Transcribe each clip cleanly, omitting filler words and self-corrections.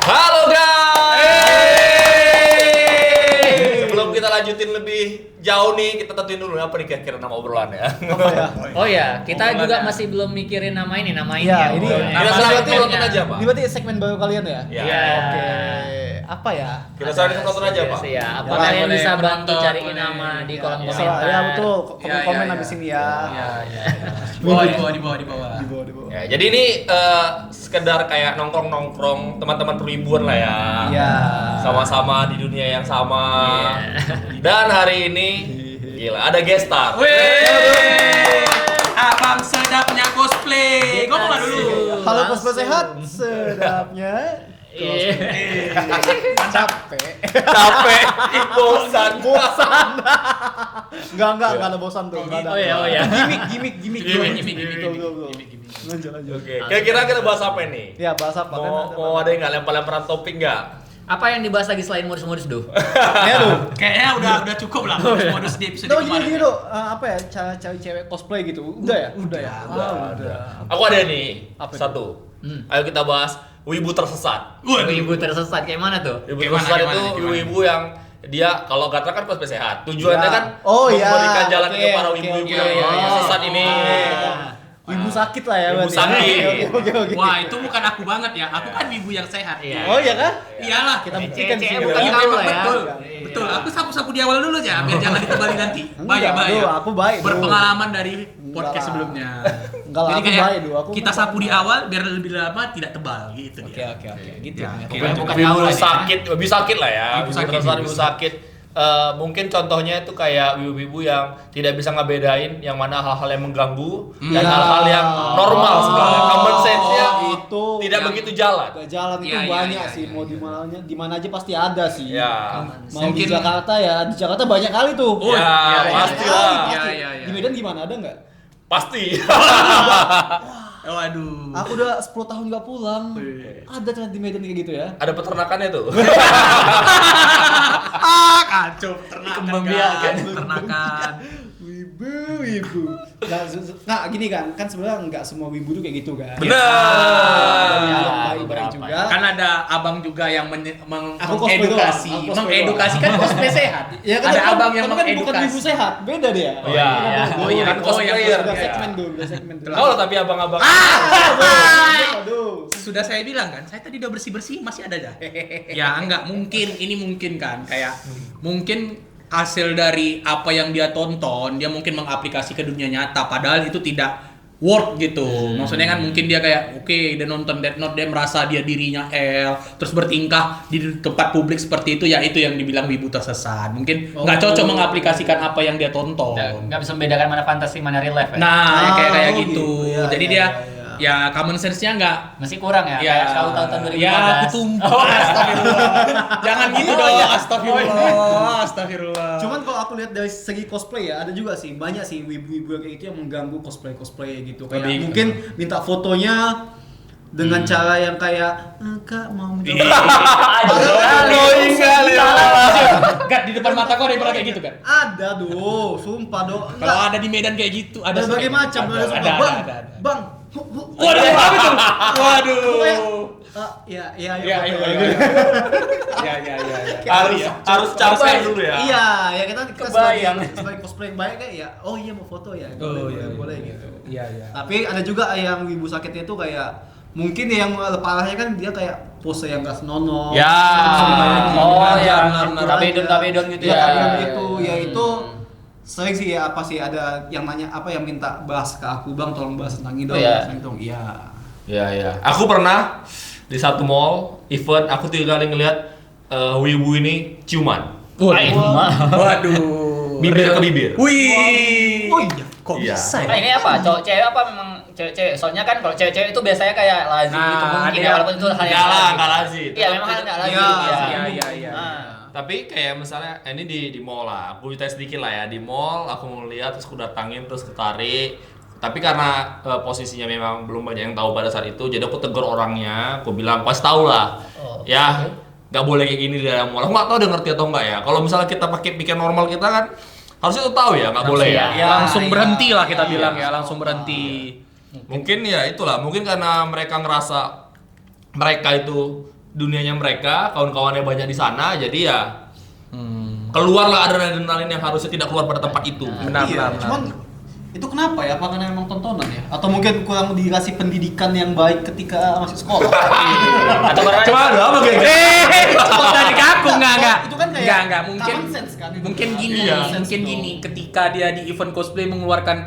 Halo guys. Sebelum kita lanjutin lebih jauh nih, kita tentuin dulu apa nih kira-kira nama obrolannya. Apa ya? Oh ya, kita juga masih belum mikirin nama ini, Ya, ini Kita berarti nonton aja, Pak. Ini berarti segmen baru kalian ya? Iya. Oke. Apa ya? Kita sehari nonton aja, Pak. Ya, apa Ya, kalian boleh bisa bantu penonton, cariin boleh. nama di kolom Ya, komentar. ya betul. Ya, Komen ya, abis ya. ini ya. Iya. Di bawah. Di bawah. Ya, jadi ini sekedar kayak nongkrong-nongkrong teman-teman peribuan lah ya. Iya. Sama-sama di dunia yang sama. Dan hari ini gila ada guest star. Wih, abang sedapnya cosplay. Ngomong lah dulu. Halo cosplay sehat, sedapnya. Capek. Capek, bosan. Enggak ada bosan tuh. Enggak ada. Oh iya. Gimik. Betul. Lanjut. Oke, kira-kira kita bahas apa nih? Ya, bahas apa kan? Mau ada yang nggak lempar-lemparan topik nggak? Apa yang dibahas lagi selain modus-modus do? Ya tuh. Kayaknya udah cukup lah modus di episode Tahu kemarin. gini tuh, apa ya? Cara cewek cosplay gitu. Udah ya? Udah. Aku ada nih Apa itu? satu. Ayo kita bahas wibu tersesat. Ibu tersesat kayak mana tuh? Wibu Gimana, tersesat gimana, itu gimana? wibu yang dia kalau Gatra kan cosplay sehat. Tujuannya Ya. kan Oh, ya. memberikan jalan Oke, ke para oke, wibu-wibu oke. yang Oh, sesat ini. Wibu sakit lah ya Wibu berarti. sakit. Oke. Wah, itu bukan aku banget ya. Aku kan ibu yang sehat. Iya. Oh iya kah? Iyalah. Kita buktikan Cewek sih. bukan ya. kau lah ya. Betul. Iya. Betul. Aku sapu-sapu di awal dulu aja biar jangan dikembali nanti. Enggak, Bahaya. Duh, aku baik. Duh. Berpengalaman dari Enggak podcast lah. sebelumnya. Enggak lah, Jadi aku kayak baik, Duh. Aku kita sapu di awal biar lebih lama tidak tebal gitu dia. Oke. Gitu. Ya, oke. Bukan Lanjut. kau lah ya. sakit, wibu sakit lah ya. Wibu Wibu sakit, tersesat, wibu wibu sakit. Mungkin contohnya itu kayak wibu-wibu yang tidak bisa ngebedain yang mana hal-hal yang mengganggu dan Ya. hal-hal yang normal sebenarnya. Common sense-nya itu tidak yang- begitu jalan. Gak jalan itu Iya, iya, banyak iya, sih. iya, Mau iya. di mana aja pasti ada sih. Ya. Mau Mungkin- di Jakarta ya, di Jakarta banyak kali tuh. Oh, Ya, iya, pasti iya. lah. Iya, iya, iya. Di Medan gimana, ada nggak? Pasti. Waduh. Aku udah 10 tahun nggak pulang. Ada ternyata di Medan kayak gitu ya. Ada peternakannya tuh. Kacau ternakan. Kembangbiakan. Ternakan. Wibu. Nggak gini kan sebenarnya nggak semua wibu tuh kayak gitu kan. Benar. Ada yang baik-baik beberapa. juga. Kan ada abang juga yang Aku cosplay doang, mengedukasi. aku cosplay Mengedukasi kan cosplay sehat. Ya Ada abang yang kan bukan wibu mengedukasi. sehat, beda dia. Oh, iya. Oh iya, Kan cosplayer. Udah Iya. segmen dulu, udah segmen dulu. Kau tapi abang-abang. Aduh. Sudah saya bilang kan, saya tadi udah bersih-bersih masih ada dah. Ya enggak mungkin, ini mungkin kan kayak mungkin hasil dari apa yang dia tonton, dia mungkin mengaplikasi ke dunia nyata padahal itu tidak work gitu. Maksudnya kan mungkin dia kayak oke, dia nonton Death Note, dia merasa dia dirinya L, terus bertingkah di tempat publik seperti itu, ya itu yang dibilang wibu tersesat. Mungkin nggak cocok mengaplikasikan apa yang dia tonton. Nggak bisa membedakan mana fantasi mana real life ya. Nah, kayak Oh, gitu. gitu. Ya, Jadi ya, dia ya, ya common sense-nya nggak Masih kurang ya. ya, Kayak kalau tahun 2015. ya aku tumpah. Astagfirullah. Jangan gitu dong. Astagfirullah. Astagfirullah. Cuman kalau aku lihat dari segi cosplay ya, ada juga sih banyak sih wibu-wibu kayak gitu yang mengganggu cosplay gitu. Kayak Lebih- mungkin minta fotonya dengan cara yang kayak Kak mau minta Iya. Annoying kali ya. Gak di depan mata kau ada yang pernah kayak gitu kan? Ada doh, sumpah doh. Kalau ada di Medan kayak gitu, ada berbagai macam, ada sumpah. Bang, ada. bang. Waduh, apa itu? Waduh. Ya. Ya, ya, ya. Harus capek dulu ya. Iya, ya kita Kebayang. sebagai cosplay yang baik kayak ya, oh iya mau foto ya, Oh, iya, boleh iya. gitu. Iya, iya. Tapi ada juga yang wibu sakitnya itu kayak mungkin yang parahnya kan dia kayak pose yang gak senonoh. Ya. Oh ya, benar. tabedon gitu ya. Tabedon gitu, ya itu sering sih ya, apa sih ada yang nanya apa yang minta bahas ke aku, Bang tolong bahas tentang ini dong. Iya. Tentang itu dong. Iya. Ya. Aku pernah di satu mall event, aku 3 kali ngeliat wibu ini ciuman. Waduh. Bibir ke bibir. Wih. Oh iya, kok Iya. bisa Nah, ya? ini apa? Cowok cewek apa memang cewek-cewek? Soalnya kan kalau cewek-cewek itu biasanya kayak lazim Nah, gitu mungkin ada ya, walaupun itu hal yang Enggak lah, lazim. enggak lazim. Iya, memang hal yang enggak lazim. Iya, iya. Nah. Tapi kayak misalnya ini di mall lah, aku cerita sedikit lah ya, di mall aku mau lihat terus aku datangin terus ketarik. Tapi karena posisinya memang belum banyak yang tahu pada saat itu, jadi aku tegur orangnya, aku bilang pasti tahu lah. Oh, Ya, nggak boleh kayak gini di dalam mall. Aku nggak tahu dia ngerti atau enggak ya. Kalau misalnya kita pakai pikir normal kita kan harusnya tuh tahu ya, nggak boleh ya. Ya, Langsung iya. berhenti lah kita Iya. bilang ya, langsung berhenti. Mungkin ya itulah, mungkin karena mereka ngerasa mereka itu dunianya mereka, kawan-kawannya banyak di sana, jadi ya keluarlah adrenalin yang harusnya tidak keluar pada tempat itu. Benar. Cuman itu kenapa ya? Apa karena memang tontonan ya? Atau mungkin kurang dikasih pendidikan yang baik ketika masih sekolah? Atau karena Cuma ada apa kayak Tadi ke aku enggak. Itu kan kayak Enggak, mungkin common sense kan itu. mungkin gini, Iya. mungkin gini ketika dia di event cosplay mengeluarkan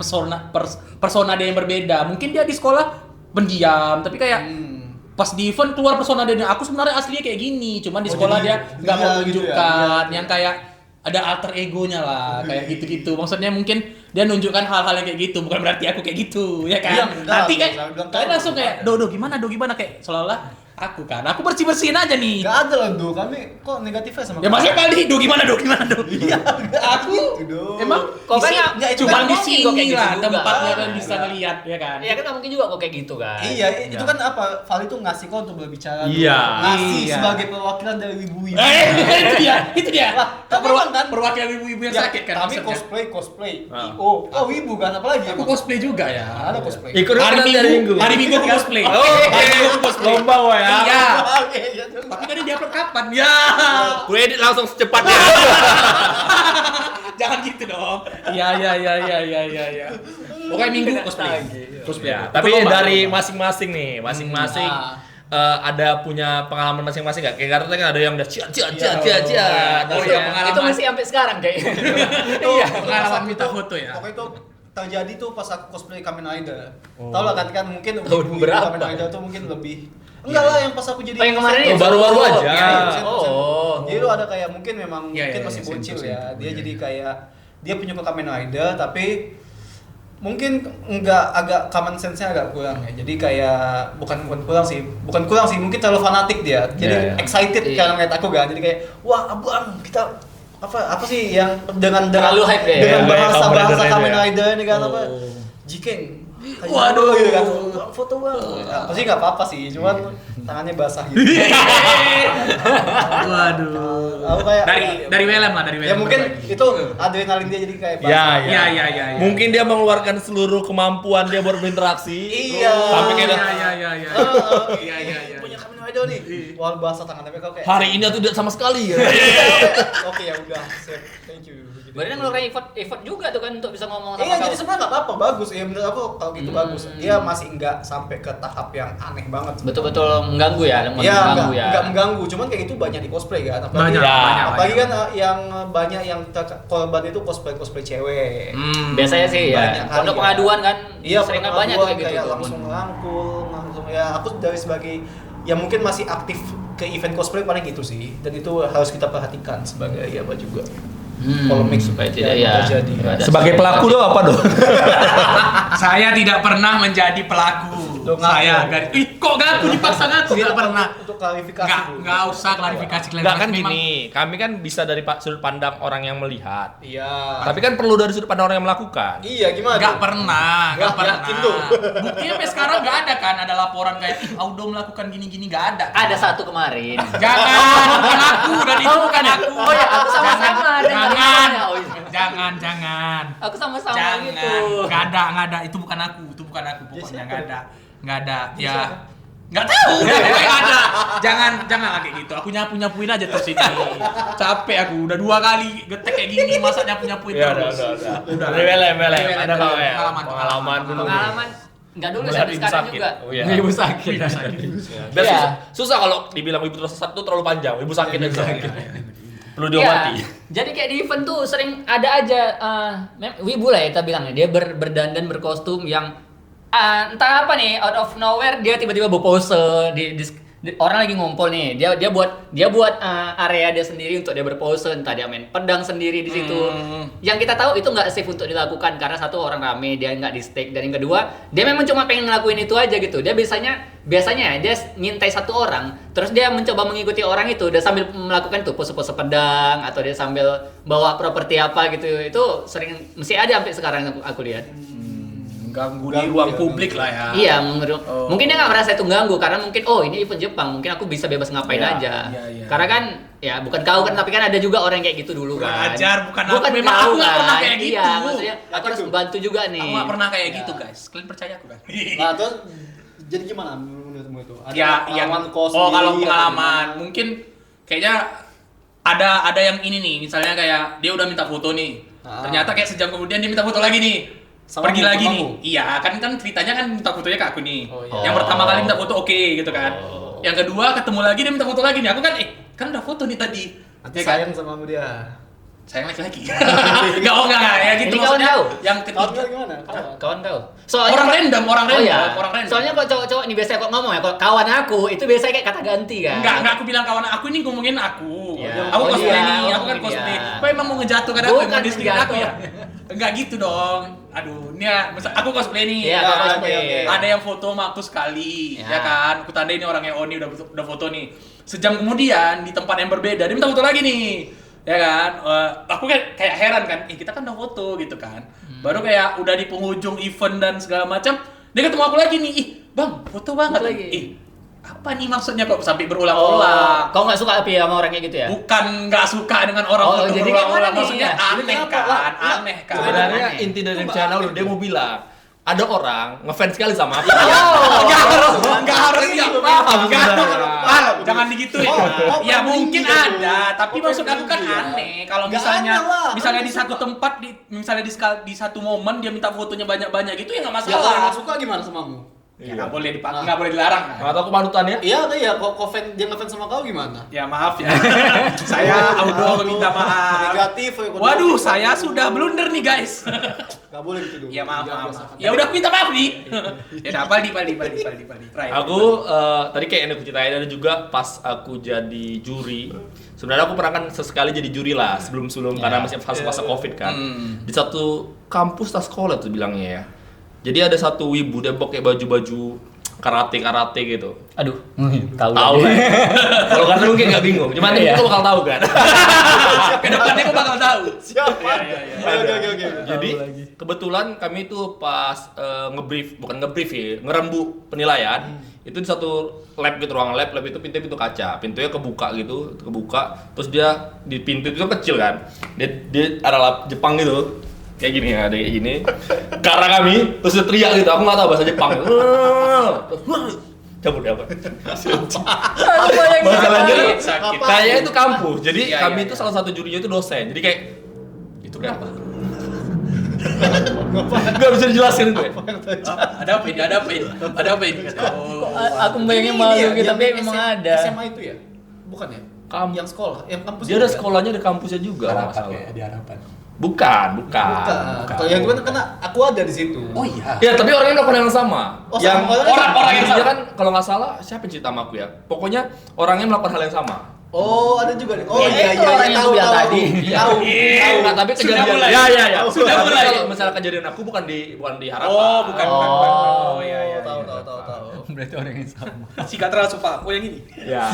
persona dia yang berbeda. Mungkin dia di sekolah pendiam, tapi kayak pas di event keluar persona dia. Aku sebenarnya aslinya kayak gini, cuman di Oh, sekolah jadi dia nggak mau iya gitu ya, menunjukkan iya. yang kayak ada alter egonya lah, kayak gitu-gitu. Maksudnya mungkin dia nunjukkan hal-hal yang kayak gitu, bukan berarti aku kayak gitu, ya Iya, kan? enggak, Nanti kayak saya bilang kalian tahu. langsung kayak, do gimana kayak seolah-olah aku kan, aku bersih-bersihin aja nih. Gak ada lah Do, kami kok negatifnya sama Ya masih kali, do gimana do? Iya, Aku gitu, Do. emang Kok kan ya, itu cuma kan di ngomongin kok kayak sini gitu lah juga. tempatnya kan bisa ngeliat ya kan. ya kan nggak mungkin juga kok kayak gitu kan. Iya, itu kan apa? Val itu ngasih kau untuk berbicara. Do. Iya. Ngasih Iya. sebagai perwakilan dari ibu-ibu. Itu dia. Lah, kan memang kan? Perwakilan ibu-ibu yang Ya, sakit kan. kami maksudnya. cosplay. Ah. Oh, wibu kan apalagi? Aku emang? cosplay juga ya. Ada cosplay. Ikut Hari Minggu. Minggu aku cosplay. Oh, Hari Minggu aku cosplay. lomba woy ya. Iya. Oke, ya tuh. Tapi kan dia upload kapan? Ya. Gue edit langsung secepatnya. Jangan gitu dong. Iya. Pokoknya Minggu cosplay. Cosplay. Ya, tapi Ikut lomba. dari masing-masing nih, masing-masing ada punya pengalaman masing-masing nggak? Kayak karena kan ada yang udah cia. Oh iya, pengalaman. Itu masih sampai sekarang kayak. Itu Iya, pas pengalaman aku minta tuh- foto ya. Pokoknya itu terjadi tuh pas aku cosplay Kamen Rider. Tau lah kan mungkin Tahun ibu-ibu berapa? Kamen Rider tuh mungkin lebih enggak lah yang pas aku jadi Oh, yang kemarin Oh, ya? baru-baru aja. Iya, Oh. Jadi lu ada kayak mungkin memang Iya, mungkin iya, masih iya, bocil sentuh, ya. sentuh. Dia Iya, jadi iya. kayak dia punya Kamen Rider tapi mungkin enggak agak common sense-nya agak kurang ya. Jadi kayak bukan kurang sih. Bukan kurang sih, mungkin terlalu fanatik dia. Jadi Iya, iya. excited Iya. karena ngeliat aku kan. Jadi kayak wah, abang kita apa sih yang dengan Terlalu hype ya? dengan Iya, bahasa Kamen Rider Kamen ya. Rider ini kan apa Oh. Jikeng. Waduh. gitu kan. Foto bang. Ya, pasti nggak apa-apa sih, cuman tangannya basah gitu. Waduh. Aku kayak Dari Welem lah, dari Welem. ya mungkin berbagi. itu adrenalin dia jadi kayak basah. Ya. Iya. Mungkin dia mengeluarkan seluruh kemampuan dia buat berinteraksi. Iya. Sampai kayak Iya. Iya. Punya Kamen Rider nih. Wah basah tangan tapi kau kayak hari ini aku tidak sama sekali ya. Oke ya udah, sip. Thank you. Berarti ngeluarin effort juga tuh kan untuk bisa ngomong sama Iya, kau. jadi sebenarnya nggak apa-apa, bagus ya menurut aku kalau gitu bagus. Dia masih nggak sampai ke tahap yang aneh banget. Betul-betul mengganggu ya, Iya, mengganggu ya. nggak mengganggu, cuman kayak gitu banyak di cosplay kan. Banyak. Apalagi kan yang banyak yang korban itu cosplay cewek. Biasanya sih Banyak ya. kali Untuk ya. pengaduan kan Iya, sering kan pengaduan banyak tuh kayak gitu. kayak tuh. langsung ngerangkul, langsung ya aku dari sebagai yang mungkin masih aktif ke event cosplay paling gitu sih. Dan itu harus kita perhatikan sebagai apa juga. Polemik supaya tidak yang ya. terjadi. nggak ada Sebagai pelaku tuh apa dong? Saya tidak pernah menjadi pelaku. Tuh, ngaku. Saya kok ngaku dipaksa ngaku Jadi nggak pernah. untuk klarifikasi dulu. Nggak usah klarifikasi. Enggak kan Memang- gini, kami kan bisa dari sudut pandang orang yang melihat. Iya. Tapi kan perlu dari sudut pandang orang yang melakukan. Iya, gimana? Nggak tuh? pernah. Yakin tuh. Buktinya sampai sekarang nggak ada kan, ada laporan kayak Audo melakukan gini-gini nggak ada. Ada satu kemarin. Jangan, bukan aku dan itu bukan aku. Oh ya, aku sama-sama ada Jangan, kemarin. Oh, iya. jangan. Aku sama-sama Jangan, gitu. nggak ada, itu bukan aku pokoknya siapa? nggak ada, ya nggak tahu, pokoknya nggak ada, jangan lagi gitu, aku nyapuin aja terus ini, capek aku, udah 2 kali getek kayak gini, masa nyapuin Ya terus, udah. Belem. Ada nggak ya? Pengalaman dulu. Pengalaman enggak dulu Melihat sampai ibu sekarang sakit. juga. Oh, iya. Ibu sakit. Dan Iya. susah kalau dibilang ibu terus sesat tuh terlalu panjang. Ibu sakit aja. Perlu Iya. diobati. Jadi kayak di event tuh sering ada aja wibu lah ya kita bilangnya. Dia berdandan berkostum yang entah apa nih, out of nowhere dia tiba-tiba berpose di orang lagi ngumpul nih. Dia buat area dia sendiri untuk dia berpose, entah dia main pedang sendiri di situ. Yang kita tahu itu nggak safe untuk dilakukan karena satu orang rame, dia nggak di stake, dan yang kedua dia memang cuma pengen ngelakuin itu aja gitu. Dia biasanya dia ngintai satu orang, terus dia mencoba mengikuti orang itu, dia sambil melakukan tuh pose-pose pedang atau dia sambil bawa properti apa gitu. Itu sering mesti ada sampai sekarang aku lihat. ganggu di ruang publik lah ya. Iya, mungkin dia nggak merasa itu ganggu karena mungkin ini event Jepang, mungkin aku bisa bebas ngapain Iya, aja. iya. Karena kan ya bukan kau kan, tapi kan ada juga orang kayak gitu dulu Kurang kan. ajar, bukan aku. Memang kau aku nggak pernah kan. kayak Iya, gitu. maksudnya aku harus bantu juga nih. Aku nggak pernah kayak gitu guys, kalian percaya aku kan? Nah, terus jadi gimana menurut menurutmu itu? Ada Ya, pengalaman kau oh kalau sendiri, pengalaman atau mungkin kayaknya ada yang ini nih, misalnya kayak dia udah minta foto nih. Ternyata kayak sejam kemudian dia minta foto lagi nih. Sama Pergi kamu, lagi sama nih. kamu? Iya, kan ceritanya kan minta fotonya ke aku nih. Oh, iya. Yang pertama kali minta foto oke gitu kan. Yang kedua ketemu lagi dia minta foto lagi nih. Aku kan kan udah foto nih tadi. Nanti Ya kan? sayang sama kamu dia. Sayang lagi. Enggak ya gitu Ini kawan maksudnya. kau? Yang Kawan ketiga gimana? Kawan kau. orang random, Oh iya. orang random. Soalnya kok cowok-cowok nih biasanya kok ngomong ya, kok kawan aku itu biasanya kayak kata ganti kan. Enggak aku bilang kawan aku ini ngomongin aku. Iya. Aku Oh cosplay iya, nih, aku kan ngomongin cosplay. dia. Kok emang mau ngejatuhkan aku, Bukan mau diskredit aku ya? ngejatuh. Enggak gitu dong. Aduh, ini ya, aku cosplay nih. Iya, Ya, aku cosplay. oke. Ada yang foto sama aku sekali, Ya. ya kan? Aku tanda ini orangnya Oni udah foto nih. Sejam kemudian di tempat yang berbeda dia minta foto lagi nih. Ya kan? Aku kayak heran kan, kita kan udah foto gitu kan. Baru kayak udah di penghujung event dan segala macam, dia ketemu aku lagi nih. Bang, foto banget Foto lagi. Apa nih maksudnya kok sampai berulang-ulang? Kau nggak suka tapi sama orang kayak gitu ya? Bukan nggak suka dengan orang Oh, foto jadi berulang-ulang, kayak mana nih? maksudnya Ya. aneh Kenapa, kan, Wak? aneh kan. Sebenarnya Aneh. inti dari channel lu dia mau bilang ada orang ngefans sekali sama aku. Nggak harus ya, Paham nggak harus. sebenarnya. Jangan digituin. Ya mungkin ada, tapi maksud aku kan aneh. Kalau Nggak misalnya ada lah. misalnya di satu tempat, misalnya di satu momen dia minta fotonya banyak-banyak gitu ya nggak Ya kalau masalah. nggak suka gimana samamu? Ya nggak boleh nggak boleh dilarang kan. Atau aku panutannya? Iya, kok dia ngefans sama kau gimana? Ya maaf ya. Saya Audo meminta maaf. Negatif ya. Waduh, saya sudah blunder nih guys. Gak boleh gitu dulu. Ya maaf. Jangan biasakan. Ya udah aku minta maaf nih. Ya udah Paldi. Try. Aku tadi kayak yang aku ceritain ada juga pas aku jadi juri. Sebenarnya aku pernah kan sesekali jadi juri lah sebelum karena masih fase-fase Covid kan. Di satu kampus tas sekolah tuh bilangnya ya. Jadi ada satu wibu dia pakai baju-baju karate gitu. Aduh, tahu. Tahu lah. Kalau karena mungkin nggak bingung. Cuman Iya. itu bakal tahu kan. Kedepannya aku bakal tahu. Siapa? Oke. Jadi kebetulan kami itu pas bukan ngebrief ya, ngerembu penilaian. Itu di satu lab gitu, ruangan lab itu pintu kaca. Pintunya kebuka. Terus dia di pintu itu kecil kan. Dia ada lab Jepang gitu. Kayak gini ya, ada kayak gini. Ke arah kami, terus dia teriak gitu. Aku nggak tahu bahasa Jepang. Cabut ya, Pak. Masalahnya kayaknya itu kampus. Jadi Iya, kami iya, itu iya. salah satu jurinya itu dosen. Jadi kayak itu kenapa? Gak bisa dijelasin gue. Ada apa ini? Oh. Aku bayangin malu gitu, tapi memang ada. SMA itu ya? Bukan ya? Yang sekolah, yang kampus. Dia ada itu kan? sekolahnya di kampusnya juga. kalau nggak Harapan salah. kayak di harapan. Bukan. Kalau yang gue kena aku ada di situ. Oh iya. Ya, tapi orangnya melakukan yang sama. Oh, yang sama orang yang jurinya sama. kan kalau nggak salah siapa yang cerita sama aku ya. Pokoknya orangnya melakukan hal yang sama. Oh, ada juga nih. Oh Ya, iya itu orang yang tahu bilang tahu. tadi. Tahu. Nah, tapi Sudah kejadian mulai. ya. Sudah Tapi mulai. Kalau misalnya kejadian aku bukan di harapan. Oh, bukan. Oh. Oh iya. Tahu. Berarti orang yang sama. Si Katra sumpah, aku yang ini. Ya.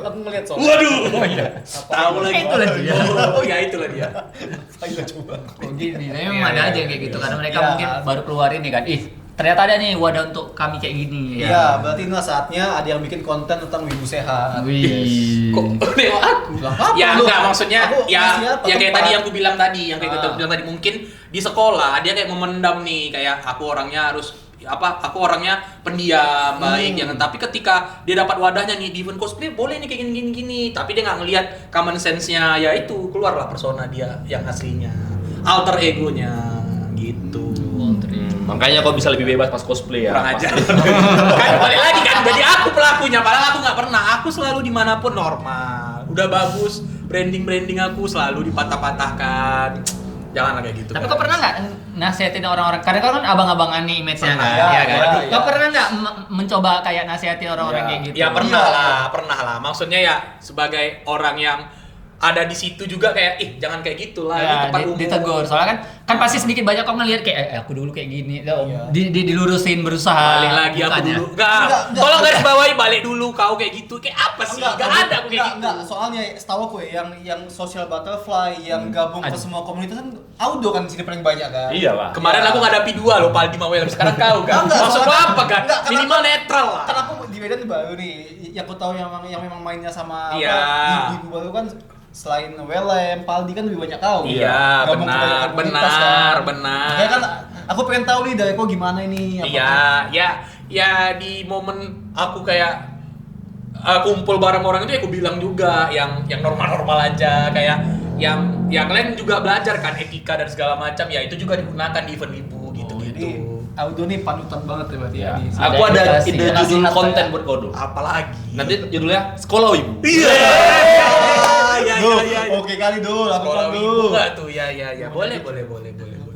Aku ngeliat soalnya. Waduh. Oh iya. Tahu lagi. Itulah dia. Oh iya, itulah dia. Ayo coba. Kok gini, tapi memang ada aja yang kayak gitu karena mereka Iya. mungkin baru keluar ini kan. Ternyata ada nih wadah untuk kami kayak gini. Iya, berarti inilah saatnya ada yang bikin konten tentang wibu sehat. Wih. Kok lewat aku? Lah, apa Ya lu? enggak, maksudnya Aku ya masih apa, ya kayak tempat? tadi yang aku bilang tadi, yang kayak kita Ah. bilang tadi mungkin di sekolah dia kayak memendam nih kayak aku orangnya harus aku orangnya pendiam baik yang tapi ketika dia dapat wadahnya nih di event cosplay boleh nih kayak gini tapi dia nggak ngelihat common sense-nya ya itu keluarlah persona dia yang aslinya alter egonya gitu. Makanya kau bisa lebih bebas pas cosplay ya. Kurang ajar. Kan balik lagi kan, jadi aku pelakunya, padahal aku nggak pernah. Aku selalu dimanapun normal. Udah bagus, branding aku selalu dipatah-patahkan. Janganlah kayak gitu. Tapi kau pernah nggak nasihatin orang-orang? Karena kau kan abang-abangan nih image-nya kan, Pernah. ya kan? Iya. Kau pernah nggak mencoba kayak nasihatin orang-orang kayak gitu? Ya pernah lah. Maksudnya ya sebagai orang yang ada di situ juga kayak jangan kayak gitu lah, ini Ya, tempat umum. ditegur. Soalnya kan pasti sedikit banyak kau ngelihat kayak aku dulu kayak gini. Iya. Dilurusin berusaha. Balik lagi aku bukannya. dulu. Enggak. Enggak. Tolong garis bawahi balik dulu kau kayak gitu. Kayak apa sih? Enggak ada aku kayak gitu. Enggak, soalnya setahu aku ya yang social butterfly yang gabung ke Aduh. semua komunitas kan Audo kan di sini paling banyak kan. Iya lah. Kemarin aku ngadapi 2 loh, Paldi Mawel. Sekarang kau kan. Enggak, Maksud soalnya- apa kan? enggak, karena- Minimal netral lah. Kan aku di Medan baru nih, yang aku tahu yang memang mainnya sama Iya. ibu baru kan selain Welem, Paldi kan lebih banyak tahu. Iya, Gabung ke banyak komunitas kan. benar. Makanya kan aku pengen tahu nih dari kok gimana ini. Iya, ya di momen aku kayak kumpul bareng orang itu ya aku bilang juga yang normal-normal aja, kayak yang kalian juga belajar kan etika dan segala macam, ya itu juga digunakan di event Wibu gitu. Jadi Audo nih panutan banget ya berarti ya. di sini. Aku ada edukasi, ide edukasi judul apa konten ya? buat Kodo. Apalagi Nanti judulnya Sekolah Wibu. iya. Duh, oke kali dulu, Sekolah lakukan Wibu dulu. enggak tuh? Ya. Boleh.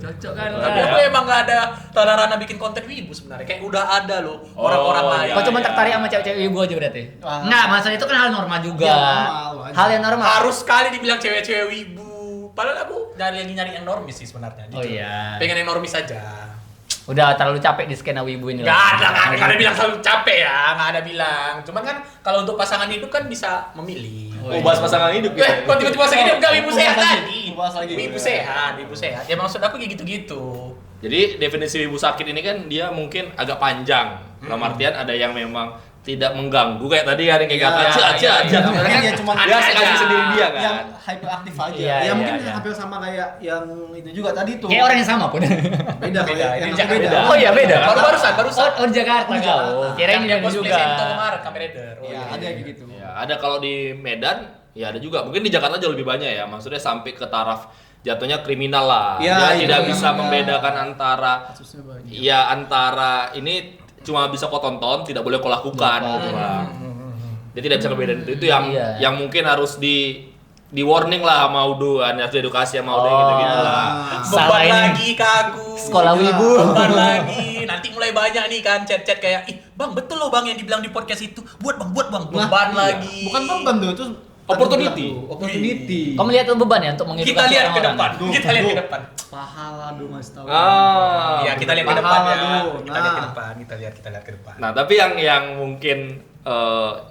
Cocok kan? Tapi aku emang gak ada tanda-tanda bikin konten Wibu sebenarnya. Kayak udah ada loh orang-orang lain. iya. Kau cuma tertarik sama cewek-cewek ibu aja berarti? Wah. Enggak, masalah itu kan hal normal juga. Ya, normal, wajar. Hal yang normal. Harus sekali dibilang cewek-cewek Wibu. Padahal aku nyari yang normis sih sebenarnya. Oh iya. Pengen yang normis aja. Udah terlalu capek di skena wibu ini. Gak ada bilang selalu capek ya, gak ada bilang. Cuman kan kalau untuk pasangan hidup kan bisa memilih. Oh, bahas pasangan hidup gitu. Kok tiba-tiba pasangan hidup enggak wibu sehat Bahas lagi. tadi. Bahas lagi. Wibu sehat. Ya maksud aku kayak gitu-gitu. Jadi definisi wibu sakit ini kan dia mungkin agak panjang. Dalam artian ada yang memang tidak mengganggu kayak tadi kan kayak Ya, aja. Mungkin dia cuma dia sekali sendiri dia kan. yang hyperaktif aja. Iya, ya iya, mungkin iya. hampir sama kayak yang itu juga tadi tuh. Kayak orang yang sama pun. Beda Beda, yang ini aku jangan beda. beda. Oh iya beda. Barusan. Oh di Jakarta kau. Kirain Yang di cosplay juga. Sento kemarin, Kamen Rider. Oh, Iya, iya. ada kayak gitu. Ya, ada kalau di Medan ya ada juga. Mungkin di Jakarta jauh lebih banyak ya. Maksudnya sampai ke taraf jatuhnya kriminal lah. Ya, Dia itu tidak yang bisa ada. membedakan antara Kasusnya banyak. ya antara ini cuma bisa kau tonton, tidak boleh kau lakukan gitu lah. Dia tidak bisa membedakan itu yang Iya. yang mungkin harus di warning lah sama Udo kan, harus diedukasi sama Udo gitu-gitu lah. Salah Beban ini. lagi ke aku. Sekolah wibu. Beban lagi. Nanti mulai banyak nih kan chat-chat kayak, "Ih, Bang, betul loh Bang yang dibilang di podcast itu. Buat Bang. Nah, Beban iya. lagi." Bukan beban tuh, itu Opportunity. Opportunity. Kamu lihat itu beban ya untuk mengedukasi Kita lihat ke orang-orang? depan. Duh, Kita lihat ke duh. depan. Pahala dulu Mas tahu. Iya, kita lihat ke depan Pahala ya. dulu. Kita lihat ke Nah. depan. Kita lihat ke depan. Nah, tapi yang mungkin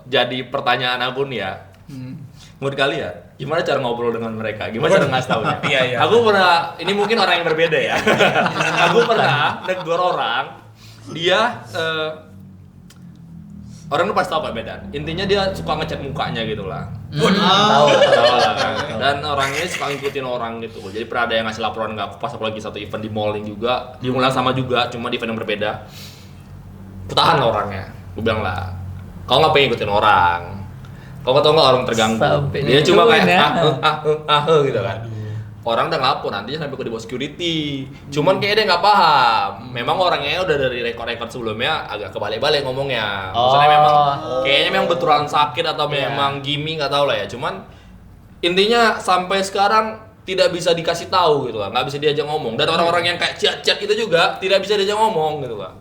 jadi pertanyaan aku nih ya. Menurut kalian, gimana cara ngobrol dengan mereka? Gimana cara ngasih taunya? Iya. Aku pernah, ini mungkin orang yang berbeda ya. Aku pernah negur orang, dia orang itu pasti tahu Pak Medan. Intinya dia suka ngecek mukanya gitu lah. Tahu. Tahu lah kan. Dan orangnya suka ngikutin orang gitu. Jadi pernah ada yang ngasih laporan nggak aku pas aku lagi satu event di mall juga, di mall yang sama juga, cuma di event yang berbeda. Aku tahan lah orangnya. Aku bilang lah, kau ngapain ngikutin orang? Kau tau nggak orang terganggu? Sampai Dia cuma kayak digituin ya. gitu kan. Orang udah ngelapor nantinya sampai ke di bawah security. Cuman kayaknya dia nggak paham. Memang orangnya udah dari rekor-rekor sebelumnya agak kebalik-balik ngomongnya. Maksudnya memang kayaknya memang betulan sakit atau memang gimmick nggak tahu lah ya. Cuman intinya sampai sekarang tidak bisa dikasih tahu gitu lah, nggak bisa diajak ngomong. Dan orang-orang yang kayak chat-chat itu juga tidak bisa diajak ngomong gitu lah.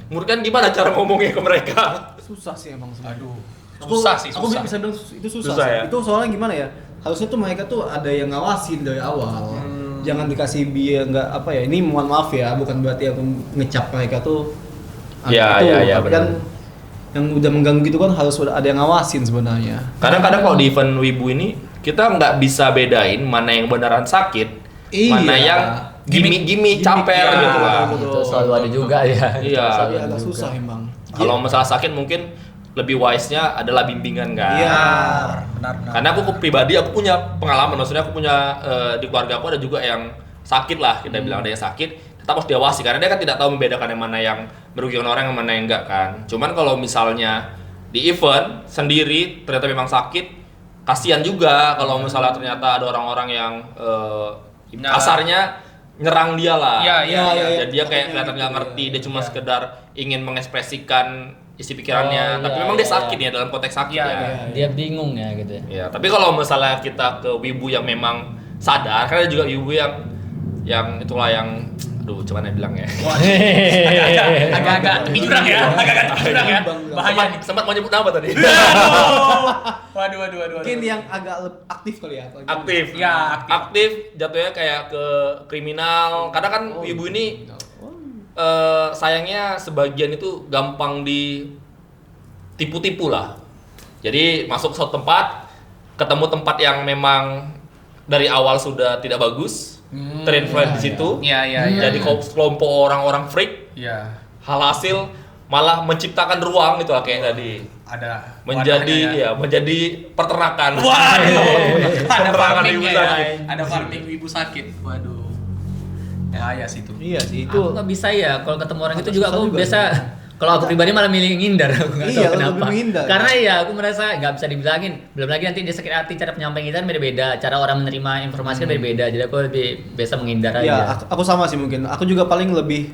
Menurut kan gimana cara ngomongnya ke mereka? Susah sih emang sebenarnya. Aduh. Susah sih, Aku susah. bisa bilang itu susah. Susah sih. ya? Itu soalnya gimana ya? Harusnya tuh mereka tuh ada yang ngawasin dari awal. Jangan dikasih biar nggak apa ya? Ini mohon maaf ya, bukan berarti aku ngecap mereka tuh. Iya, itu, iya, tapi benar. kan yang udah mengganggu gitu kan harus ada yang ngawasin sebenarnya. Kadang-kadang kalau di event wibu ini kita nggak bisa bedain mana yang beneran sakit, mana Iya. yang gimmick-gimmick caper ya, gitu lah. Itu selalu ada juga ya. Iya. Itu selalu Tapi ada agak juga. susah emang. Kalau masalah sakit mungkin lebih wise-nya adalah bimbingan kan. Iya. Benar. Karena aku pribadi aku punya pengalaman, maksudnya aku punya di keluarga aku ada juga yang sakit lah, kita bilang ada yang sakit, tetap harus diawasi karena dia kan tidak tahu membedakan yang mana yang merugikan orang yang mana yang enggak kan. Cuman kalau misalnya di event sendiri ternyata memang sakit, kasihan juga kalau misalnya ternyata ada orang-orang yang kasarnya nyerang dia lah. Iya. Dan dia kayak kelihatan nggak ngerti, dia cuma sekedar ingin mengekspresikan isi pikirannya, Oh, tapi iya, memang dia iya, sakit ya dalam konteks sakit Iya, ya. iya. Dia bingung ya gitu ya. Ya, tapi kalau misalnya kita ke wibu yang memang sadar, karena ada juga wibu yang itulah yang aduh cuman bilang ya. Agak-agak tepi jurang ya. Agak-agak tepi jurang ya. Bahaya nih. Sempat mau nyebut nama tadi. Waduh. Mungkin yang agak aktif kali ya. atau gimana? Aktif. Ya, aktif jatuhnya kayak ke kriminal. Kadang kan wibu ini sayangnya sebagian itu gampang ditipu-tipu lah. Jadi masuk ke suatu tempat, ketemu tempat yang memang dari awal sudah tidak bagus, terinfluence di situ. Iya. Jadi kelompok orang-orang freak, Iya. hasil malah menciptakan ruang gitu lah kayak tadi. Ada Menjadi menjadi peternakan. Waduh. Ada Peternakan farming ibu ya. sakit. Ada farming ibu sakit. Waduh. Bahaya sih itu. Iya sih itu. Aku nggak bisa ya kalau ketemu orang itu Agak juga susah aku juga biasa Kalau aku pribadi malah milih ngindar, aku nggak Iya, tahu lebih kenapa. menghindar. Karena ya aku merasa nggak bisa dibilangin. Belum lagi nanti dia sakit hati, cara penyampaian kita kan beda-beda, cara orang menerima informasi kan beda-beda. Jadi aku lebih biasa menghindar Ya, aja. aku sama sih mungkin. Aku juga paling lebih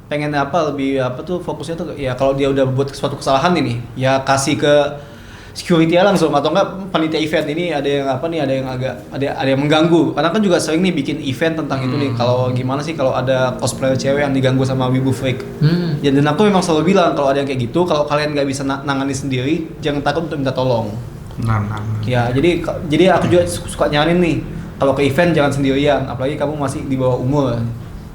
pengen lebih tuh fokusnya tuh ya kalau dia udah buat suatu kesalahan ini, ya kasih ke security langsung atau enggak panitia event ini ada yang ada yang ada yang mengganggu. Karena kan juga sering nih bikin event tentang itu nih. Kalau gimana sih kalau ada cosplayer cewek yang diganggu sama wibu freak. Ya, dan aku memang selalu bilang kalau ada yang kayak gitu, kalau kalian nggak bisa nangani sendiri, jangan takut untuk minta tolong. Nah. Ya, jadi aku juga suka nyaranin nih, kalau ke event jangan sendirian, apalagi kamu masih di bawah umur.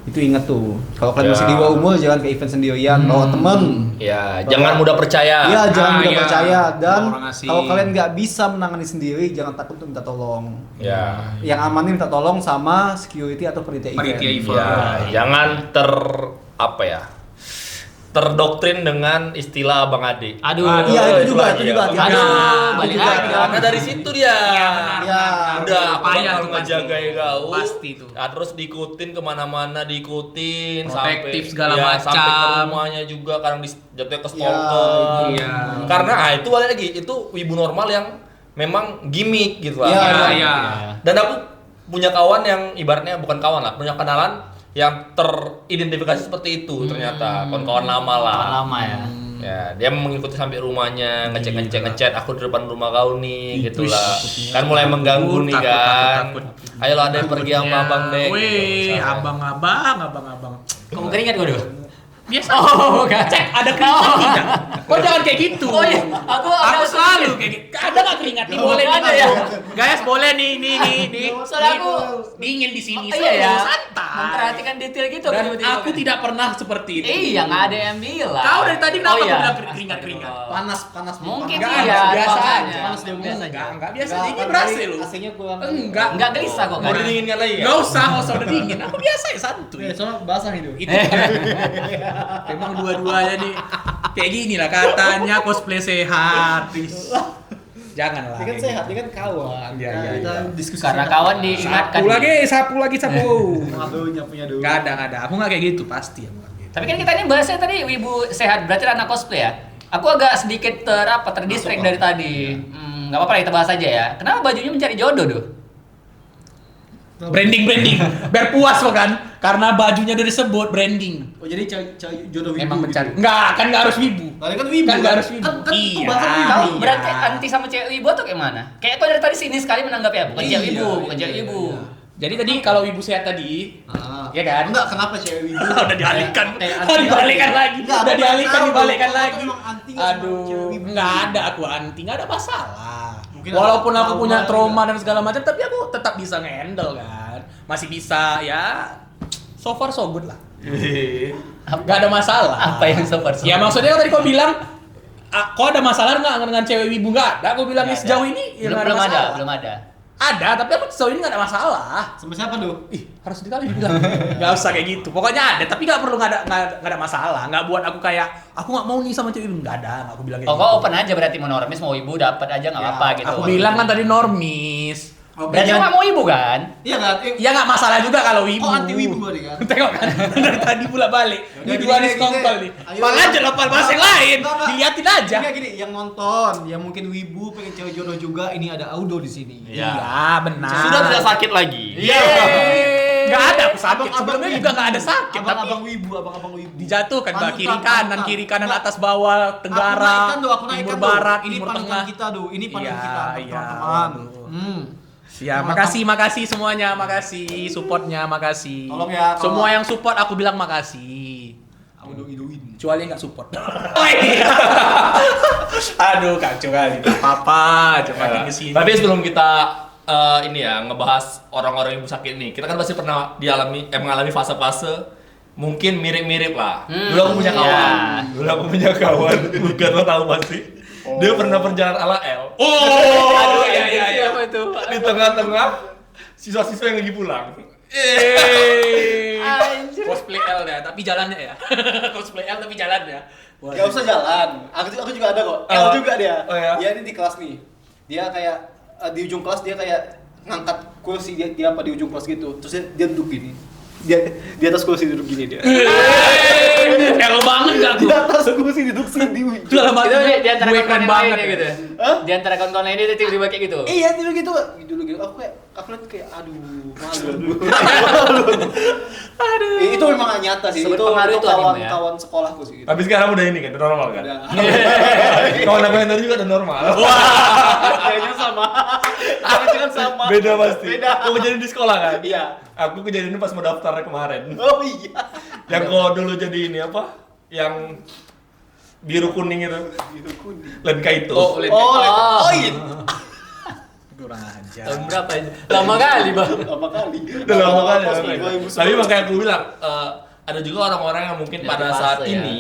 Itu ingat tuh, kalau kalian masih di bawah umur jangan ke event sendirian, bawa temen. Ya, jangan mudah percaya. Iya, jangan mudah iya. percaya, dan Orang asing. kalau kalian nggak bisa menangani sendiri, jangan takut untuk minta tolong. Ya. Yang aman nih minta tolong sama security atau panitia Panitia event. event. Ya, jangan terdoktrin dengan istilah abang adik. Aduh. Iya, itu juga, lagi itu juga. ya. hati-hati. Aduh, Itu balik juga. lagi. Karena dari situ dia. Iya, benar. Ya, Udah, aku Payah bakal tuh pasti. ngejagai kau. Pasti tuh. Nah, terus diikutin kemana-mana, diikutin Protektif segala sampai ke macam. rumahnya juga, kadang jatuhnya ke Iya, stalker. iya. Karena itu balik lagi, itu wibu normal yang memang gimmick gitu lah. Iya, iya. Dan aku punya kawan yang ibaratnya bukan kawan lah, punya kenalan yang teridentifikasi seperti itu ternyata, kawan-kawan lama lah. Kawan lama ya. Ya, dia mengikuti sampai rumahnya, ngecek aku di depan rumah kau nih, gitulah. Kan mulai mengganggu nih kan. Ayo ada yang pergi sama abang deh. Wih, gitu. abang. Kamu keringat gua dulu? Biasa. Oh, enggak. Cek ada keringat tidak? Kok jangan kayak gitu. Oh iya, aku selalu kayak gitu. Ada nggak keringat? Nih boleh Ada nih. ya? Guys, boleh nih. Soalnya aku dingin di sini. iya ya. Santai. Memperhatikan detail gitu. Dan tiba-tiba. aku tidak pernah seperti itu. Iya, nggak ada yang bilang. Kau dari tadi kenapa Oh, iya. bilang keringat-keringat? panas Mungkin Enggak, iya, biasa makanya. aja. Panas dia biasa aja. Enggak biasa. Ini berasa lu. AC-nya kurang. Enggak Gelisah kok Mau kan. didinginkan lagi Enggak usah udah dingin. Aku biasa ya santuy. soalnya basah itu. Itu memang dua-duanya nih kayak gini lah katanya cosplay sehat. Janganlah. Dia kan sehat, dia kan kawan. Iya, Nah, iya, kita iya. diskusi. Karena kawan diingatkan. sapu lagi. Aduh, nyapunya dulu. Enggak ada. Aku enggak kayak gitu pasti aku nggak gitu. Tapi kan kita ini bahasnya tadi wibu sehat, berarti anak cosplay ya. Aku agak sedikit terdistract dari tadi. Nggak apa-apa kita bahas aja ya. Kenapa bajunya mencari jodoh tuh? Branding. Biar puas lo kan. Karena bajunya udah disebut branding. Oh, jadi cari jodoh wibu. Memang gitu. mencari. Enggak, kan enggak harus wibu. Tadi kan wibu. Kan nggak harus wibu. Kan Iya. bahasa wibu. Kau Iya. berarti anti sama cewek wibu atau kayak mana? Kayak kau dari tadi sini sekali menanggapnya bukan Iya, cewek wibu, bukan iya, cewek iya, wibu. iya. Jadi tadi kalau wibu sehat tadi, ya kan? Enggak, kenapa cewek wibu? Udah dialihkan. Kayak Oh, dibalikkan lagi. Enggak, Udah aku dialihkan, tahu. dibalikkan Aku lagi. emang anti nggak sama cewek Aduh, wibu. enggak ada aku anti, enggak ada masalah. Mungkin Walaupun ada aku punya trauma trauma dan segala macam, tapi aku tetap bisa nge-handle kan. Masih bisa ya. So far so good lah. Enggak ada masalah. Apa yang so far? Ya maksudnya kan tadi kau bilang kok ada masalah nggak dengan cewek wibu nggak? Ada, aku bilangnya sejauh ini ya nggak belum ada, masalah. belum ada. Ada, tapi aku sejauh ini nggak ada masalah. Sama siapa tuh? Ih, harus dikali dibilang. Nggak usah kayak gitu. Pokoknya ada, tapi nggak perlu nggak ada masalah. Nggak buat aku kayak aku nggak mau nih sama cewek wibu. Nggak ada, nggak aku bilang kayak Oh, gitu. kau open aja berarti mau normis mau ibu dapat aja nggak Ya, apa-apa gitu. Aku bilang kan tadi normis. Berarti kau nggak mau ibu kan? Iya kan? Ya nggak masalah juga kalau wibu. Oh, anti wibu berarti kan? Tengok kan, dari tadi pula balik. Udah, Ini dua gini, diskongkol gini. nih. Ayo. Malah aja lepas bahas yang lain. Enggak, enggak. Diliatin aja. Kayak gini, yang nonton, yang mungkin wibu pengen cewek jodoh juga, ini ada Audo di sini. Iya. Iya, benar. Sudah tidak sakit lagi. Iya. Nggak ada aku sakit. Abang-abang Sebelumnya wibu. juga nggak ada sakit. Tapi Abang-abang wibu, abang-abang wibu. dijatuhkan ke Panutan, kiri panutan. kanan, Nggak. atas bawah, tenggara, Aku timur naikkan barat, Ini timur panutan tengah. kita, Do. Ini panutan Iya, kita, iya. teman-teman. Ya, makasih semuanya, makasih supportnya, makasih. Tolong ya, kalau- Semua yang support aku bilang makasih. Audo Idoin. Kecuali yang nggak support. Aduh, kacau kali. Apa? Coba makin kesini. Tapi sebelum kita ini ya ngebahas orang-orang yang sakit nih, kita kan pasti pernah mengalami fase-fase mungkin mirip-mirip lah. Dulu aku punya kawan, bukan lo tahu pasti. Dia pernah perjalanan ala L. Oh, iya. Apa itu? Di tengah-tengah siswa-siswa yang lagi pulang. Anjir. Cosplay L ya, tapi jalannya ya. Cosplay L tapi jalannya. Gak usah jalan. Aku juga ada kok. L juga dia. Oh ya? Dia ini di kelas nih. Dia kayak di ujung kelas dia kayak ngangkat kursi dia apa di ujung kelas gitu. Terus dia duduk gini. Di atas kursi duduk gini dia. Elo banget gak Di tuh? atas kursi duduk sini. Itu dalam Itu hati di antara gue kawan-kawan keren yang banget lainnya gitu. Hah? Di antara kawan-kawan lainnya dia tiba-tiba kayak gitu. Iya, tiba gitu. Dulu gitu. Aku lihat kayak aduh, malu. Itu memang gak nyata sih. Sebut Itu pengaruh itu anime ya. kawan sekolahku sih gitu. Tapi sekarang udah ini kan, udah normal kan? Udah. Kawan aku yang tadi juga udah normal. Kayaknya sama. Kayaknya sama. Beda pasti. Beda. Aku kejadian di sekolah kan? Iya. Aku kejadian pas mau daftar kemarin. Oh iya. Yang kau dulu jadi ini apa? Yang biru kuning itu. Biru kuning. Lenka itu. Oh, Len. Oh iya. Kurang aja. Tahun berapa ya? Lama kali, Bang. Apa kali? Udah lama kan ya. Pas 2011. Tapi makanya aku bilang ada juga orang-orang yang mungkin Jadi pada fase saat ya. ini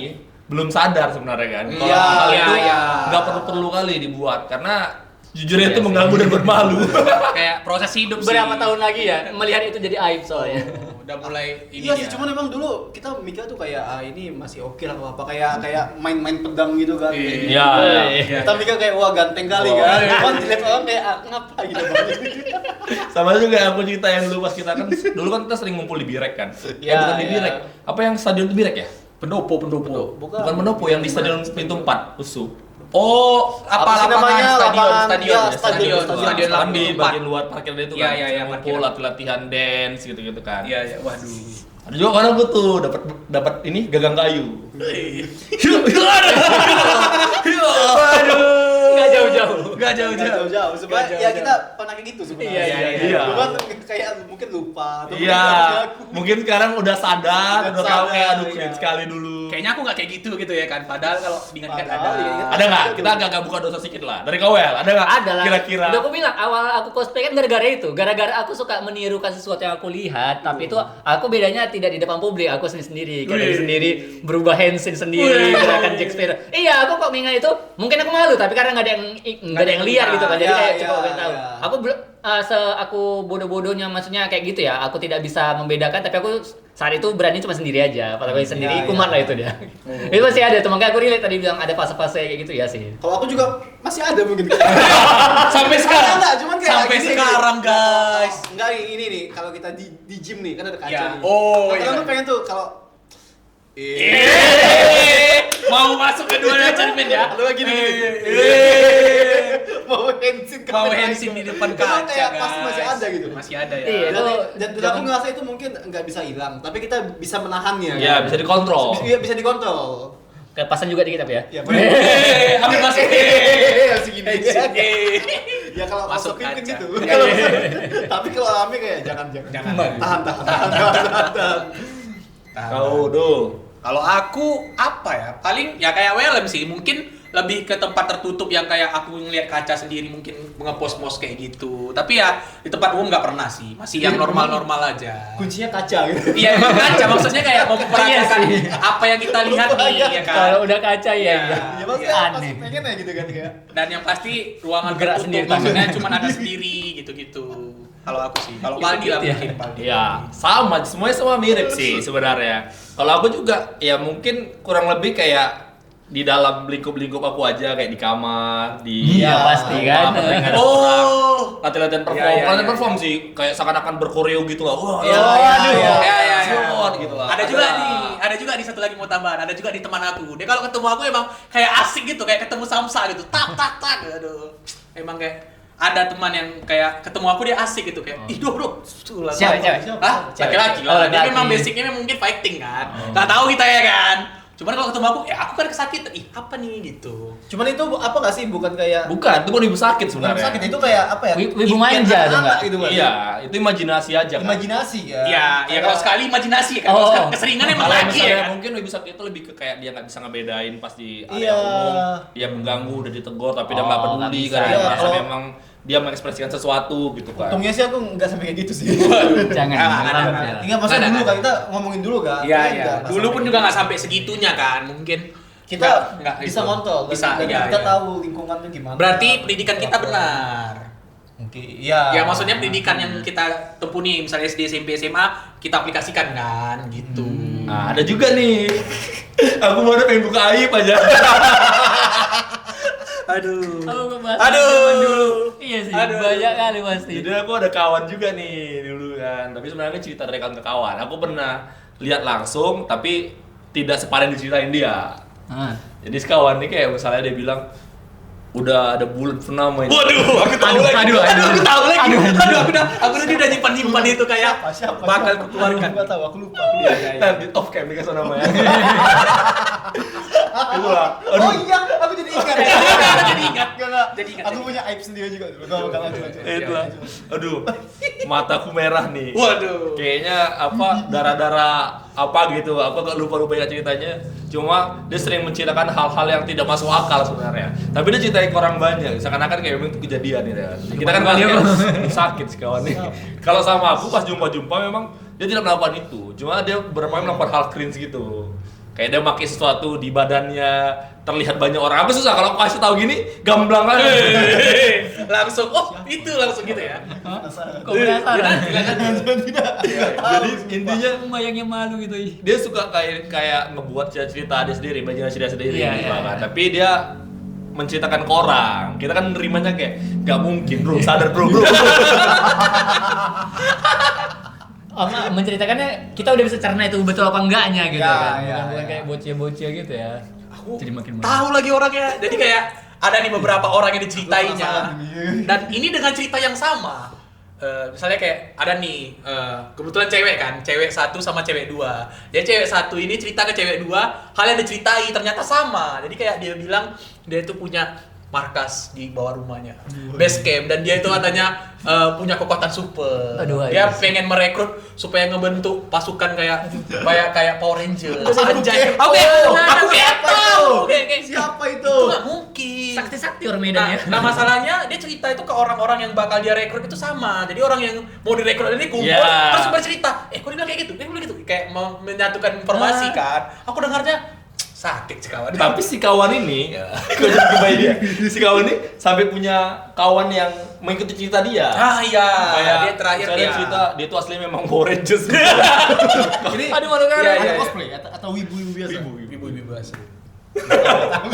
belum sadar sebenarnya kan. Kalau Iya, hal iya, itu iya. nggak perlu kali dibuat karena jujur Iya itu sih. mengganggu dan bermalu. Kayak proses hidup sih. Berapa tahun lagi ya melihat itu jadi aib soalnya. Udah mulai ini Iya sih, ya. cuman emang dulu kita mikir tuh kayak ini masih oke lah apa kayak main-main pedang gitu kan. Kayak gitu. Iya, iya. Kita mikir kayak wah ganteng kali Wah. kan. Cuman dilihat orang kayak ngapa gitu. Sama juga aku cerita yang dulu pas kita kan dulu kan kita sering ngumpul di Birek kan. Iya, Bukan di iya. Birek. Apa yang stadion itu Birek ya? Pendopo. Bukan. Bukan Pendopo yang di stadion pintu 4 USU. Oh, Apa sih namanya? Lapangan- iya, stadion stadion Kan di empat. bagian luar parkir itu Iya, kan. iya, iya, Ngumpul parkiran. latihan dance gitu-gitu kan. Iya, waduh. Ada juga orang gue tuh dapat ini gagang kayu. Enggak jauh-jauh. Gak jauh-jauh. Jauh-jauh. Sebenarnya Jauh-jauh. ya kita pernah kayak gitu sebenarnya. iya. Cuman kayak mungkin lupa atau mungkin Iya, nggak ngaku. mungkin sekarang udah sadar, Udah udah tahu sadar, kayak aduh iya. cringe sekali dulu. Kayaknya aku gak kayak gitu ya kan. Padahal kalau diingat-ingat Padahal ada. diingat-ingat. Ada nggak? Kita agak buka dosa sedikit lah. Dari Kawel, ada nggak? Ada lah. Kira-kira. Udah aku bilang awal aku cosplay kan gara-gara itu. Gara-gara aku suka menirukan sesuatu yang aku lihat, tapi itu aku bedanya tidak di depan publik, aku sendiri. Kayak diri sendiri berubah handsin sendiri, gerakan Jack Sparrow. Iya, aku kok mengingat itu, mungkin aku malu tapi karena nggak ada yang lihat gitu kan. Jadi Iya, kayak iya, coba pengen tahu. iya. Aku bodoh-bodohnya maksudnya kayak gitu ya. Aku tidak bisa membedakan tapi aku saat itu berani cuma sendiri aja. Pas aku sendiri Iya, kumat iya. lah itu dia. Itu masih ada tuh, makanya aku relate tadi bilang ada fase-fase kayak gitu ya sih. Kalau aku juga masih ada mungkin. Sampai sekarang. Enggak, cuman kayak Sampai gini, sekarang, gini. guys. Enggak ini nih, kalau kita di gym nih kan ada kaca Iya. nih. Oh, Kadang iya. tuh pengen tuh kalau Mau masuk ke dua achievement ya? Lu lagi gini. Mau handsin ke Mau kamera handsin itu. di depan Cuman kaca, kayak guys. pasti masih ada gitu. Masih ada ya. Iya. Dan aku ngerasa itu mungkin nggak bisa hilang, tapi kita bisa menahannya. Iya, bisa dikontrol. Iya, bisa dikontrol. Kepasan juga dikit tapi ya. Ya, bener. Ambil masuk. Masih gini. Ya kalau Masuk masuk kan kaca. gitu. Tapi kalau Ami kayak jangan. Jangan. Tahan. Kau tuh. Kalau aku apa ya? Paling ya kayak Welem sih. Mungkin lebih ke tempat tertutup yang kayak aku ngeliat kaca sendiri mungkin ngepost-post kayak gitu. Tapi ya di tempat umum nggak pernah sih. Masih yang normal-normal aja. Kuncinya kaca gitu. Iya emang kaca maksudnya kayak Iya memperagakan sih. apa yang kita lihat nih ya kan. Kalau udah kaca ya. Iya. Ya maksudnya pasti Aneh. pengen ya gitu kan kayak. Dan yang pasti ruangan Bergerak tertutup sendiri. maksudnya cuma ada sendiri gitu-gitu. Kalau aku sih. Kalau Gitu Paldi lah ya. mungkin Paldi. Iya, sama, semuanya sama mirip sih sebenarnya. Kalau aku juga ya mungkin kurang lebih kayak di dalam lingkup-lingkup aku aja kayak di kamar, di Iya, pasti kan. Oh. latihan perform, Iya, iya, latihan iya. perform sih kayak seakan-akan berkoreo gitu lah. Wah, Iya, aduh, iya, iya, iya. shot gitu lah. Ada juga nih, ada juga di satu lagi mau tambahan, ada juga di teman aku. Dia kalau ketemu aku emang kayak asik gitu, kayak ketemu Samsa gitu. Tak. Aduh. Emang kayak ada teman yang kayak ketemu aku dia asik gitu kayak, ih doh. Cewek. Hah? Cewek. Laki-laki Oh, lah. Dia laki-laki. memang basicnya memang mungkin fighting kan. Gak tahu kita ya kan. Cuman kalau ketemu aku, ya aku kan kesakitan. Ih, apa nih gitu. Cuman itu apa nggak sih bukan kayak Bukan, itu bukan ibu sakit bukan sebenarnya. sakit itu kayak apa ya? Wibu impian manja tuh, anak nggak? gitu kan. Iya, itu imajinasi aja kan. Imajinasi kan. Iya, ya kalau sekali imajinasi kan. Oh. Kalau keseringan emang Kalau lagi misalnya ya kan. mungkin ibu sakit itu lebih ke kayak dia nggak bisa ngebedain pas di area Iya. umum, dia mengganggu udah ditegur tapi dia nggak Oh, peduli nggak bisa. karena dia Iya, merasa kalau- memang dia mengekspresikan sesuatu gitu kan. Untungnya sih aku nggak sampai kayak gitu sih. Jangan. Enggak maksudnya Nggak, dulu nggak. kan kita ngomongin dulu kan. Iya, Kita iya. nggak Dulu sampai pun gitu. juga nggak sampai segitunya kan. Mungkin kita nggak bisa itu. ngontrol dan- Bisa, dan iya, kita iya. tahu lingkungannya gimana. Berarti pendidikan kita benar. Mungkin iya. Ya maksudnya pendidikan yang kita tempuh nih, misalnya SD, SMP, SMA, kita aplikasikan kan, gitu. Nah, ada juga nih. Aku mau pengen buka aib aja. Aduh. Aduh. Aduh. Iya sih, Aduh. banyak kali pasti. Jadi aku ada kawan juga nih dulu gitu kan. Tapi sebenarnya cerita dari kawan ke kawan. Aku pernah lihat langsung tapi tidak sepadan diceritain dia. Jadi sekawan nih kayak misalnya dia bilang udah ada bulan purnama ini. Waduh, aku tahu lagi. Aku tahu lagi. Aku udah nyimpan itu kayak Siapa? bakal keluarkan. Aku lupa. Nanti off cam dikasih namanya. Itulah. Oh iya, aku jadi ingat. Jadi ingat. Jadi ingat. Aku punya aib sendiri juga. Bakal lanjut. Itulah. Aduh, mataku merah nih. Waduh. Kayaknya apa darah-darah apa gitu. Aku agak lupa ya ceritanya. Cuma dia sering menceritakan hal-hal yang tidak masuk akal sebenarnya. Tapi dia ceritain ke orang banyak. Seakan-akan kayak memang itu kejadian gitu kan. Kita kan sakit sih kawan nih. Kalau sama aku pas jumpa memang dia tidak melakukan itu. Cuma dia beberapa kali melakukan hal cringe gitu. Kayak dia pakai sesuatu di badannya, terlihat banyak orang. Apa susah kalau aku kasih tahu gini, gamblang aja. Langsung, itu langsung gitu ya. Kok penasaran? Jadi intinya Bayangnya malu gitu. dia suka kayak ngebuat cerita dia sendiri, imajinasi dia sendiri Iya, gitu iya, kan. iya. Tapi dia menceritakan ke orang. Kita kan nerimanya kayak gak mungkin bro, sadar bro. Menceritakannya kita udah bisa cerna itu betul apa enggaknya gitu Ya, kan. ya, Bukan ya. kayak bocil-bocil gitu ya. Aku Jadi makin tahu lagi orangnya. Jadi kayak ada nih beberapa orang yang diceritainnya. Penasaran nih. Dan ini dengan cerita yang sama. Misalnya kayak ada nih kebetulan cewek kan, cewek satu sama cewek dua. Jadi cewek satu ini cerita ke cewek dua, hal yang diceritai ternyata sama. Jadi kayak dia bilang dia itu punya markas di bawah rumahnya, base camp, dan dia itu katanya punya kekuatan super. Aduh, Dia aduh. pengen merekrut supaya ngebentuk pasukan kayak Power Ranger. Anjay. Aku Aku tahu. Oke. Siapa itu? Itu nggak mungkin. Sakti-sakti orang Medan ya. Nah, masalahnya dia cerita itu ke orang-orang yang bakal dia rekrut itu sama. Jadi orang yang mau direkrut ini kumpul Yeah. terus bercerita, kok dia bilang kayak gitu, kayak mau menyatukan informasi kan. Aku dengarnya sakit sih kawan. Tapi si kawan ini, kok jadi kebaik dia. Si kawan ini sampai punya kawan yang mengikuti cerita dia. Iya, Kayak dia terakhir misalnya dia cerita dia tuh aslinya memang Power Rangers. Ini Aduh malu kan. Iya, ada iya. cosplay atau wibu-wibu biasa? ibu-ibu asli.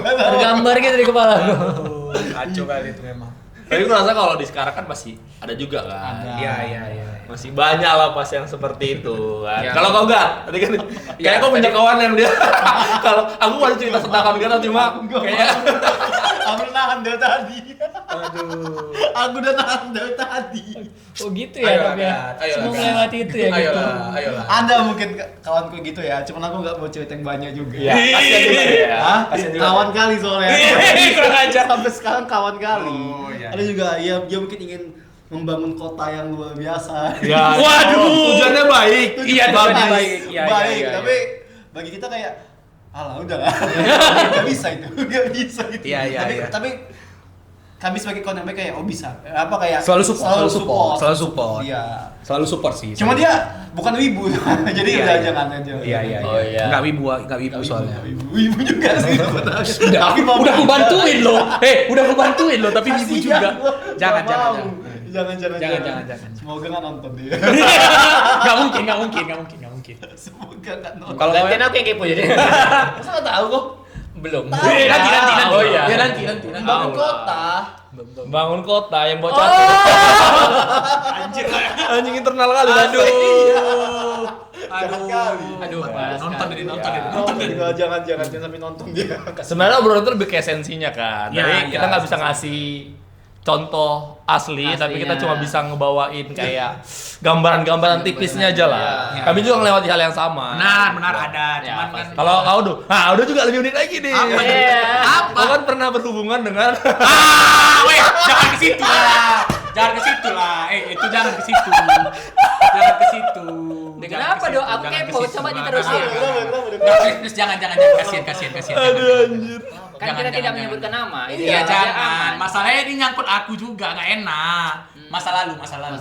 Tergambar gitu di kepala aku. Kacau kali itu memang. Tapi gue rasa kalau di sekarang kan masih ada juga kan. Ada. Iya. Masih banyak lah pas yang seperti itu kan. Iya. Kalau kau enggak, tadi kan kayak kau punya kawan yang dia kalau aku mau cerita tentang kawan kita cuma kayak Aku nahan dari tadi. Aduh. Aku udah nahan dari tadi. Oh gitu ya, tapi ya. Semua melewati itu ya gitu. Ayolah. Ada mungkin kawanku gitu ya, cuman aku nggak mau cerita yang banyak juga. ya kasihan juga ya. Hah? Kasihan juga. Kawan kali soalnya. Kurang ajar. Sampai sekarang kawan kali. Oh, iya. Ada juga ya dia mungkin ingin membangun kota yang luar biasa. Ya, Waduh. tujuannya baik. Iya, tujuannya baik. Iya, baik, iya. tapi bagi kita kayak alah udah lah. Gak bisa itu. Gak bisa gitu. Iya, Tapi kami sebagai kawan yang baik kayak bisa. Apa kayak Selalu support. Iya. Selalu support sih. Cuma dia bukan wibu. Jadi Iya, udah iya. jangan aja. Iya. Oh, iya. Enggak wibu soalnya. Wibu juga sih. Udah aku bantuin lo. Udah aku bantuin lo tapi wibu Kasihan juga. gua. Jangan. Nggak mau. Jangan. Jangan. Semoga nggak nonton dia. Enggak mungkin. Semoga nggak nonton. Kalau Gantian aku yang kepo jadi. Masa nggak tahu kok? Belum. nanti. Oh iya. Ya nanti. Bangun kota. Bangun kota yang bocah. Anjir. Anjing internal kali. Aduh. Aduh, pas Nonton sekali. jadi nonton. Jangan sampai nonton dia. Sebenarnya obrolan itu lebih ke esensinya kan. Ya, Jadi ya, kita nggak bisa ngasih contoh asli, tapi kita Aslinya. cuma bisa ngebawain kayak gambaran-gambaran tipisnya aja lah. Ya. Kami juga melewati hal yang sama. Benar ada. Ya, Cuman kan pasti. Kalau kau udah juga lebih unik lagi nih. Apa? Iya. Kau kan pernah berhubungan dengan weh, jangan ke situ lah. Itu jangan ke situ. Kenapa dong? Aku kepo, coba diterusin. Terus jangan kasihan. aduh anjir. Kan kita tidak menyebutkan nama. Ini Iya, rahasia jangan. aman. Masalahnya ini nyangkut aku juga, nggak enak. Masa lalu. Masa lalu.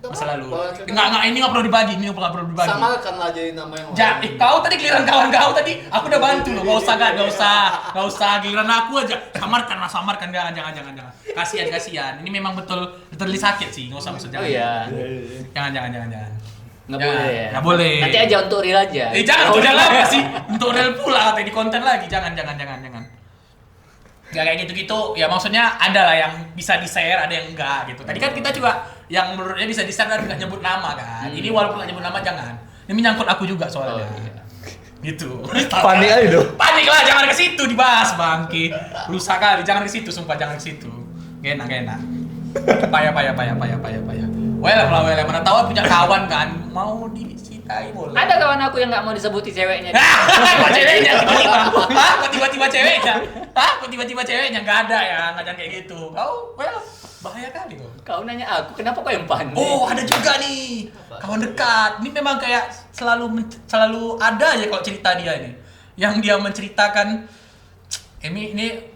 Masa lalu. Enggak, ini nggak perlu dibagi. Samakan lah jadi nama yang Kau tadi giliran kawan kau tadi, aku udah bantu loh. Nggak usah. Giliran aku aja. Samarkan, jangan. Kasihan. Ini memang betul sakit sih. Nggak usah Oh iya. Jangan. Nggak boleh ya. Nggak boleh. Nanti aja untuk real aja. Jangan apa sih? Untuk real pula katanya di konten lagi. Jangan. Nggak kayak gitu-gitu, ya maksudnya ada lah yang bisa di-share, ada yang enggak gitu. Tadi kan kita juga yang menurutnya bisa di-share dan nggak nyebut nama kan. Ini walaupun nggak nyebut nama jangan. Ini menyangkut aku juga soalnya. Gitu. Panik aja dong. Panik lah, jangan ke situ dibahas bangki. Rusak kali, jangan ke situ sumpah, jangan ke situ. Gak enak. Payah. Well, mana tahu punya kawan kan, mau diceritai boleh. Ada kawan aku yang nggak mau disebuti ceweknya. Kok ceweknya tiba-tiba? Hah? Kok tiba-tiba ceweknya? Hah? Kok tiba-tiba ceweknya? Nggak ada ya, nggak jangan kayak gitu. Kau, well, bahaya kali kok. Kau nanya aku, kenapa kau yang panik? Oh, ada juga nih kawan dekat. Ini memang kayak selalu ada aja kalau cerita dia ini. Yang dia menceritakan ini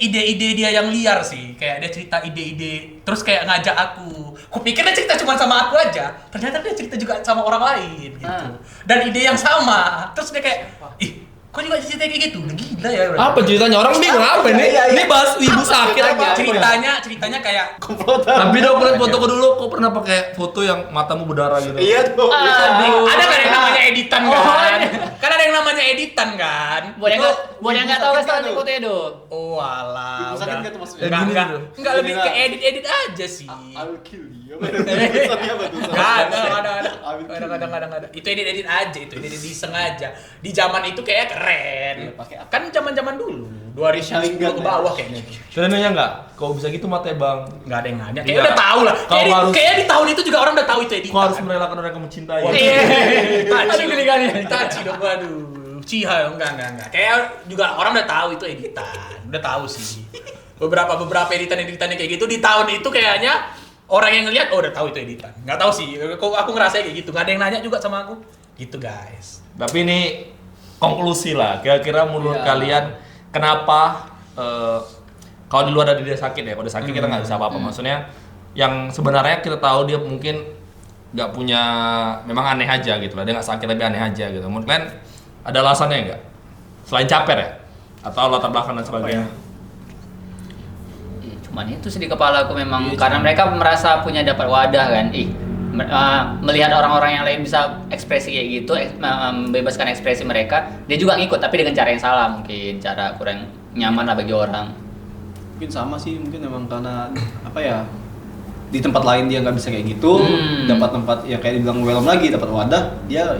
ide-ide dia yang liar sih. Kayak dia cerita ide-ide terus kayak ngajak aku. Kupikir dia cerita cuma sama aku aja. Ternyata dia cerita juga sama orang lain gitu. Dan ide yang sama. Terus dia kayak, "Ih, kok juga cerita kayak gitu?" Gila ya. Apa ceritanya? Orang bingung apa nih? Ini bahas ibu sakit apa? Ceritanya kayak Tapi dong pernah foto dulu, kok pernah pakai foto yang matamu berdarah gitu? Iya tuh. ada kan yang namanya editan kan? Kan ada yang namanya editan kan? Buat yang nggak tahu kasih tahu fotonya dong. Oh alah. Ibu sakit udah. nggak tuh maksudnya? Enggak lebih ke edit aja sih. I'll kill you. Tulisannya apa tuh? Kadang-kadang ada. Itu edit aja, itu edit iseng aja. Di zaman itu kayak keren. Kan zaman-zaman dulu, 2010 ke bawah kayaknya. Kalian nanya nggak? Kau bisa gitu matanya bang? Nggak ada yang nanya. Iya. Kayak udah tahu lah. Kau Kayak di tahun itu juga orang udah tahu itu editan. Kau harus merelakan orang yang kamu cintai. Taci dong, waduh. Ciha, enggak. Kayak juga orang udah tahu itu editan. Udah tahu sih. Beberapa editan-editannya kayak gitu di tahun itu kayaknya orang yang ngelihat udah tahu itu editan. Nggak tahu sih. Aku ngerasa kayak gitu. Nggak ada yang nanya juga sama aku. Gitu guys. Tapi ini konklusi lah. Kira-kira menurut kalian kenapa kalau di luar dari dia sakit ya? Kalau dia sakit kita nggak bisa apa-apa. Maksudnya yang sebenarnya kita tahu dia mungkin nggak punya, memang aneh aja gitu lah. Dia nggak sakit tapi aneh aja gitu. Menurut kalian ada alasannya nggak? Selain caper ya? Atau latar belakang dan sebagainya? Cuman itu sih di kepala aku memang karena mereka merasa punya dapat wadah kan. Melihat orang-orang yang lain bisa ekspresi kayak gitu, membebaskan ekspresi mereka, dia juga ngikut tapi dengan cara yang salah, mungkin cara kurang nyaman lah bagi orang. Mungkin sama sih, mungkin emang karena apa ya, di tempat lain dia nggak bisa kayak gitu, dapat tempat ya kayak dibilang welcome lagi, dapat wadah, dia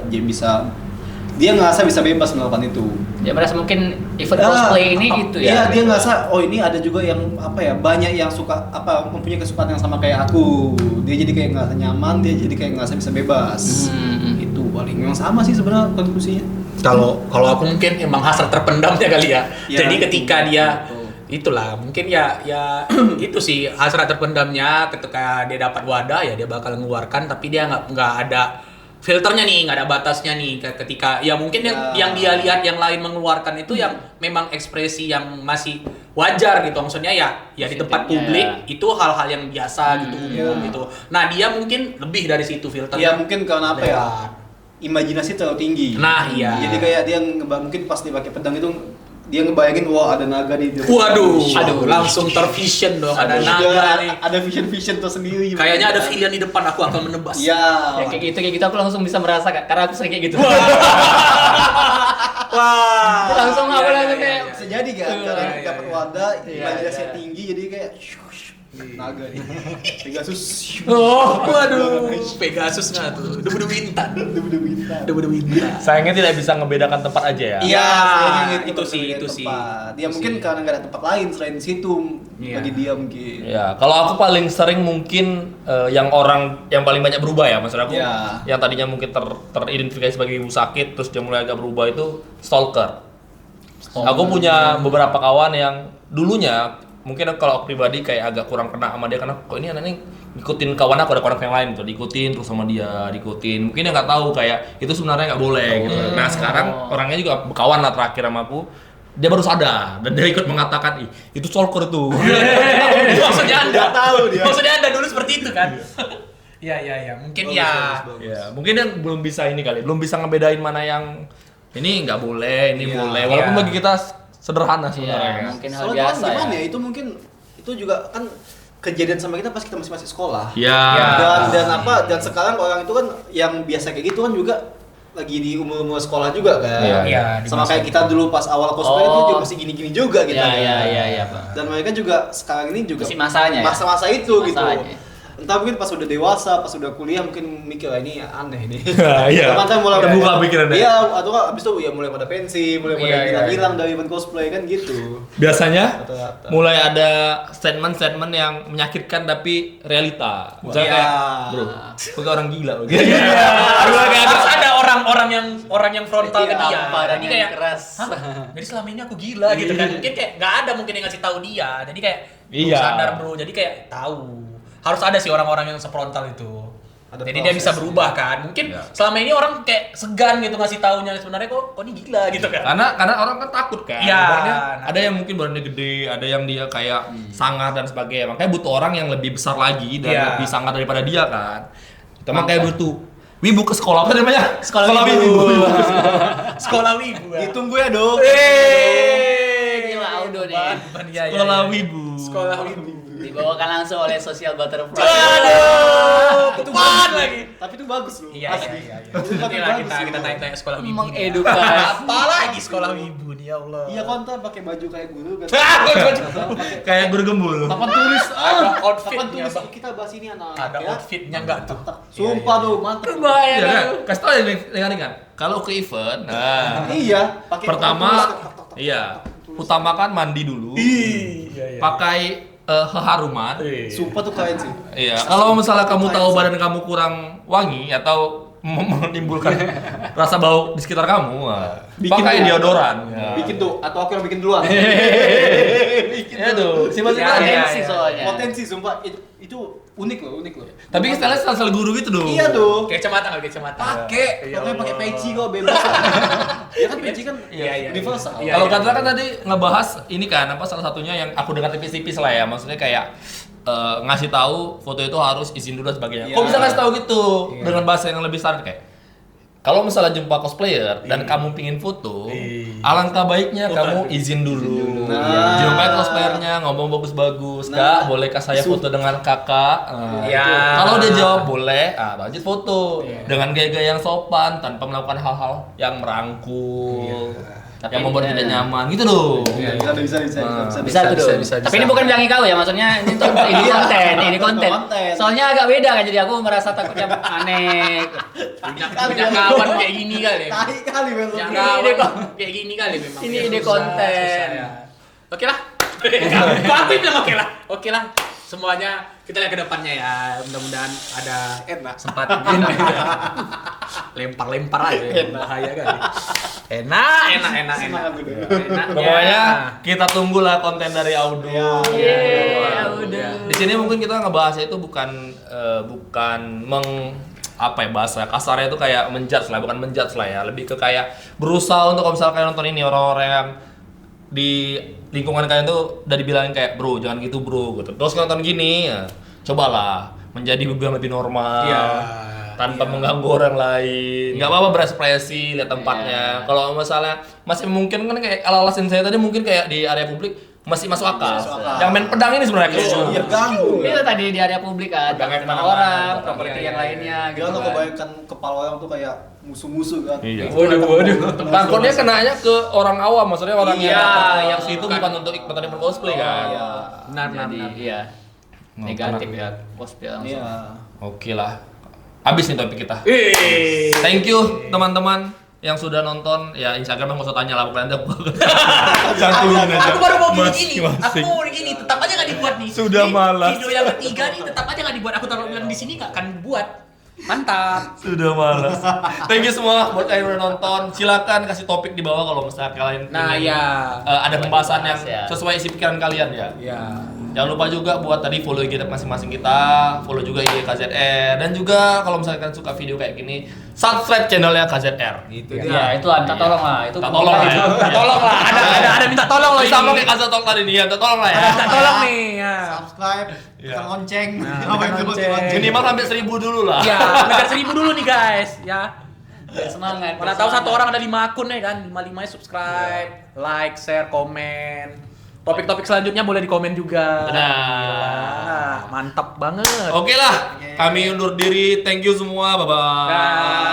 dia ngerasa bisa bebas melakukan itu. Dia merasa mungkin event cosplay ini gitu ya. Iya, dia ngerasa oh ini ada juga yang apa ya, banyak yang suka mempunyai kesukaan yang sama kayak aku. Dia jadi kayak ngerasa nyaman, dia jadi kayak ngerasa bisa bebas. Itu paling memang sama sih sebenarnya konklusinya. Kalau aku mungkin emang hasrat terpendamnya kali ya. Ya, Jadi ketika itu. dia itulah mungkin ya itu sih hasrat terpendamnya, ketika dia dapat wadah ya dia bakal mengeluarkan, tapi dia nggak ada filternya nih, nggak ada batasnya nih. Ketika ya mungkin yang dia lihat yang lain mengeluarkan itu yang memang ekspresi yang masih wajar gitu, maksudnya ya di tempat publik itu hal-hal yang biasa gitu, umum gitu. Nah dia mungkin lebih dari situ filternya. Ya mungkin karena apa ya, imajinasi terlalu tinggi. Nah iya. Jadi kayak dia mungkin pas dia pakai pedang itu dia ngebayangin wah ada naga di Waduh, langsung tervision dong, ada naga nih. Ada vision tersendiri. Kayaknya ada villain di depan, aku akan menebas. Ya. Ya kayak gitu aku langsung bisa merasakan karena aku sering kayak gitu. Wah. Langsung aku langsung kayak Bisa jadi kan, karena iya, dapat iya. wadah, Iya, imajinasi iya. tinggi jadi kayak naga nih. Pegasus. Oh, waduh. Pegasus nggak tuh? Debu Intan. Debu Intan. Sayangnya tidak bisa ngebedakan tempat aja ya. Iya, itu sih. Dia mungkin karena nggak ada tempat lain selain situ bagi dia mungkin. Ya, kalau aku paling sering mungkin yang paling banyak berubah ya, maksud aku. Ya. Yang tadinya mungkin teridentifikasi sebagai ibu sakit, terus dia mulai agak berubah itu stalker. Aku punya beberapa kawan yang dulunya mungkin kalau aku pribadi kayak agak kurang kena sama dia karena kok ini anak ini ngikutin kawan aku, ada kawan yang lain tuh diikutin terus sama dia, diikutin. Mungkin dia nggak tahu kayak itu sebenarnya nggak boleh gitu. Nah sekarang orangnya juga kawan lah terakhir sama aku. Dia baru sadar dan dia ikut mengatakan itu stalker tuh. Maksudnya Anda tahu dia. Maksudnya Anda dulu seperti itu kan? Iya. Mungkin Bagus. Ya, mungkin dia belum bisa ini kali, belum bisa ngebedain mana yang ini nggak boleh, ini boleh. Walaupun bagi kita sederhana sebenarnya. mungkin hal Soalnya biasa gimana ya. ya, itu mungkin itu juga kan kejadian sama kita pas kita masih sekolah. Ya. Dan sekarang orang itu kan yang biasa kayak gitu kan juga lagi di umur sekolah juga kan. Iya, Sama di masa kayak kita dulu pas awal cosplay itu juga masih gini-gini juga kita. Iya, Pak. Dan mereka juga sekarang ini juga Masih masanya ya? masa-masa itu Masanya. gitu. Entah mungkin pas udah dewasa, pas udah kuliah mungkin mikir ini aneh nih. Iya. Teman-teman mulai Terbuka pikirannya. Iya, atau kan abis itu ya mulai pada pensi, mulai Iya, hilang dari event cosplay kan gitu. Biasanya Rata-rata. mulai ada statement-statement yang menyakitkan tapi realita. Misalnya Iya. kayak, bro, lu kayak orang gila lo. Gitu. Terus ada orang yang frontal ke Iya, dia. Badan Jadi yang kayak keras. "Hah? Jadi selama ini aku gila gitu kan. Mungkin kayak nggak ada mungkin yang ngasih tahu dia. Jadi kayak Iya. sadar bro. Jadi kayak tahu. Harus ada sih orang-orang yang sefrontal itu. Ada Jadi dia bisa proses. berubah kan. Mungkin selama ini orang kayak segan gitu ngasih taunya sebenarnya kok ini gila gitu kan. Karena orang kan takut kan. Iya. Ibaratnya ada yang mungkin badannya gede, ada yang dia kayak sangar dan sebagainya. Makanya butuh orang yang lebih besar lagi dan Iya. lebih sangar daripada dia kan. Kita makanya butuh wibu ke sekolah apa namanya? Sekolah wibu. Sekolah wibu. Ya. Ditunggu ya, Dok. Gila Audo nih. Sekolah wibu. Sekolah wibu. Dibawakan langsung oleh Social Butterfly. Aduh, Itu apaan bagus, lagi? Tapi itu bagus loh. Iya. Tapi Nanti lah bagus kita loh. tanya sekolah wibu. Mengedukasi. Apalagi sekolah wibu nih ya Allah. Iya konten pakai baju kayak guru kan. Kayak guru gembul. Papan tulis, Ada outfitnya, papan tulis Bang. kita bahas ini anak. Ada ya. outfitnya enggak tuh? Sumpah tuh, mantep. Bahaya Iya kan? lu. Kasih tau ya ringan-ringan. Kalau ke event, nah Iya, pakai pertama, papan tulis. iya, utamakan mandi dulu. Iya. Pakai keharuman. Sumpah tuh keren sih. Iya, kalau misalnya kamu tahu badan kamu kurang wangi atau menimbulkan rasa bau di sekitar kamu, pakai tuh. deodoran. Ya. Bikin tuh, atau aku yang bikin duluan. Ya tuh, simpel-simpel Iya, aja. Potensi soalnya. Potensi sumpah itu unik loh. Tapi stylenya style guru gitu dong. Iya tuh. Kayak kacamata enggak kacamata? Pakai, Ya pokoknya pakai Allah. peci kok bebas. Ya kan peci kan Iya, iya. universal. Iya. Kalau kata kan tadi ngebahas ini kan apa salah satunya yang aku dengar tipis-tipis lah ya, maksudnya kayak ngasih tahu foto itu harus izin dulu dan sebagainya. Iya. Kok bisa ngasih tahu gitu Iya. dengan bahasa yang lebih standar kayak kalau misalnya jumpa cosplayer dan kamu pingin foto, alangkah baiknya kamu izin dulu. Nah. Jumpa cosplayernya ngomong bagus-bagus, Kak, bolehkah saya foto dengan kakak? Nah, Iya. itu. Kalau dia jawab boleh, lanjut foto dengan gaya-gaya yang sopan tanpa melakukan hal-hal yang merangkul, Tapi yang membuat ini- tidak nyaman gitu loh. Iya, bisa. Bisa tuh dong. bisa. Tapi ini bukan bilangi kau ya, maksudnya ini ini konten. Konten. Soalnya agak beda kan, jadi aku merasa takutnya aneh. Punya kawan kayak gini kali. Tai kali memang. Punya Ini kawan ide kok. kayak gini kali memang. Ini Ya, ide susah, konten. susah ya. Oke lah. Kok aku bilang oke lah. Oke lah. Semuanya kita lihat ke depannya ya. Mudah-mudahan ada Enak. sempat lempar-lempar aja. Bahaya kali. Enak. Semangat dulu. Pokoknya kita tunggulah konten dari Audo. Iya, udah. Di sini mungkin kita ngebahasnya itu bukan apa ya bahasa kasarnya itu kayak menjudge lah, bukan menjudge lah ya, lebih ke kayak berusaha untuk kalau misalnya kalian nonton ini orang-orang yang di lingkungan kalian tuh udah dibilangin kayak bro jangan gitu bro gitu, terus nonton gini ya, cobalah menjadi yang lebih normal. Iya. Tanpa mengganggu orang lain, nggak apa-apa berekspresi, lihat tempatnya. Kalau misalnya masih mungkin kan kayak alasan saya tadi mungkin kayak di area publik masih masuk akal. Masuk akal. Yang main pedang ini sebenarnya kayak Iya, ganggu. Itu tadi di area publik kan, Pedagang jangan kemana-mana, orang, gitu. properti Iya, yang iya, lainnya gitu Jangan lo kan. kebayangkan kepala orang tuh kayak musuh-musuh kan. Iya. Waduh. Takutnya kenanya ke orang awam, maksudnya orang Iya, yang datang yang ke situ bukan untuk ikutan event cosplay kan. Iya. Benar. Jadi iya. Negatif ya cosplay langsung. Iya. Oke lah. Habis nih topik kita. Eh. Thank you teman-teman yang sudah nonton. Ya Instagram nggak usah tanya lah, bukan anda. Cantumin aja. Aku baru mau gini. Aku Masing-masing. mau gini, tetap aja nggak dibuat nih. Sudah Ini malas. Video yang ketiga nih tetap aja nggak dibuat. Aku taruh bilang di sini nggak akan dibuat. Mantap. Sudah malas. Thank you semua buat kalian yang udah nonton. Silakan kasih topik di bawah kalau misalnya kalian Nah ingin, ya. ada pembahasan yang Ya. sesuai isi pikiran kalian ya. Ya. Jangan lupa juga buat tadi follow IG masing-masing kita, follow juga IG KZR, dan juga kalau misalkan kalian suka video kayak gini, subscribe channelnya KZR. Gitu Ya, itu lah, minta tolong lah. Itu Minta tolong lah ya. Minta tolong lah. Ada minta tolong loh Bisa ini. pakai kata tolong tadi nih, ya, minta tolong lah ya. Minta tolong nih. Ya. Subscribe, Iya. tekan lonceng. Nah, Apa itu lonceng. lonceng? Minimal sampai 1000 dulu lah. Ya, ngejar 1000 dulu nih guys. Ya. biar semangat. Mana tahu satu orang ada 5 akun ya kan, 5-5 subscribe, like, share, komen. Topik-topik selanjutnya boleh di komen juga. Benar. Gila, mantap banget. Oke lah, kami undur diri. Thank you semua. Bye bye. Dah.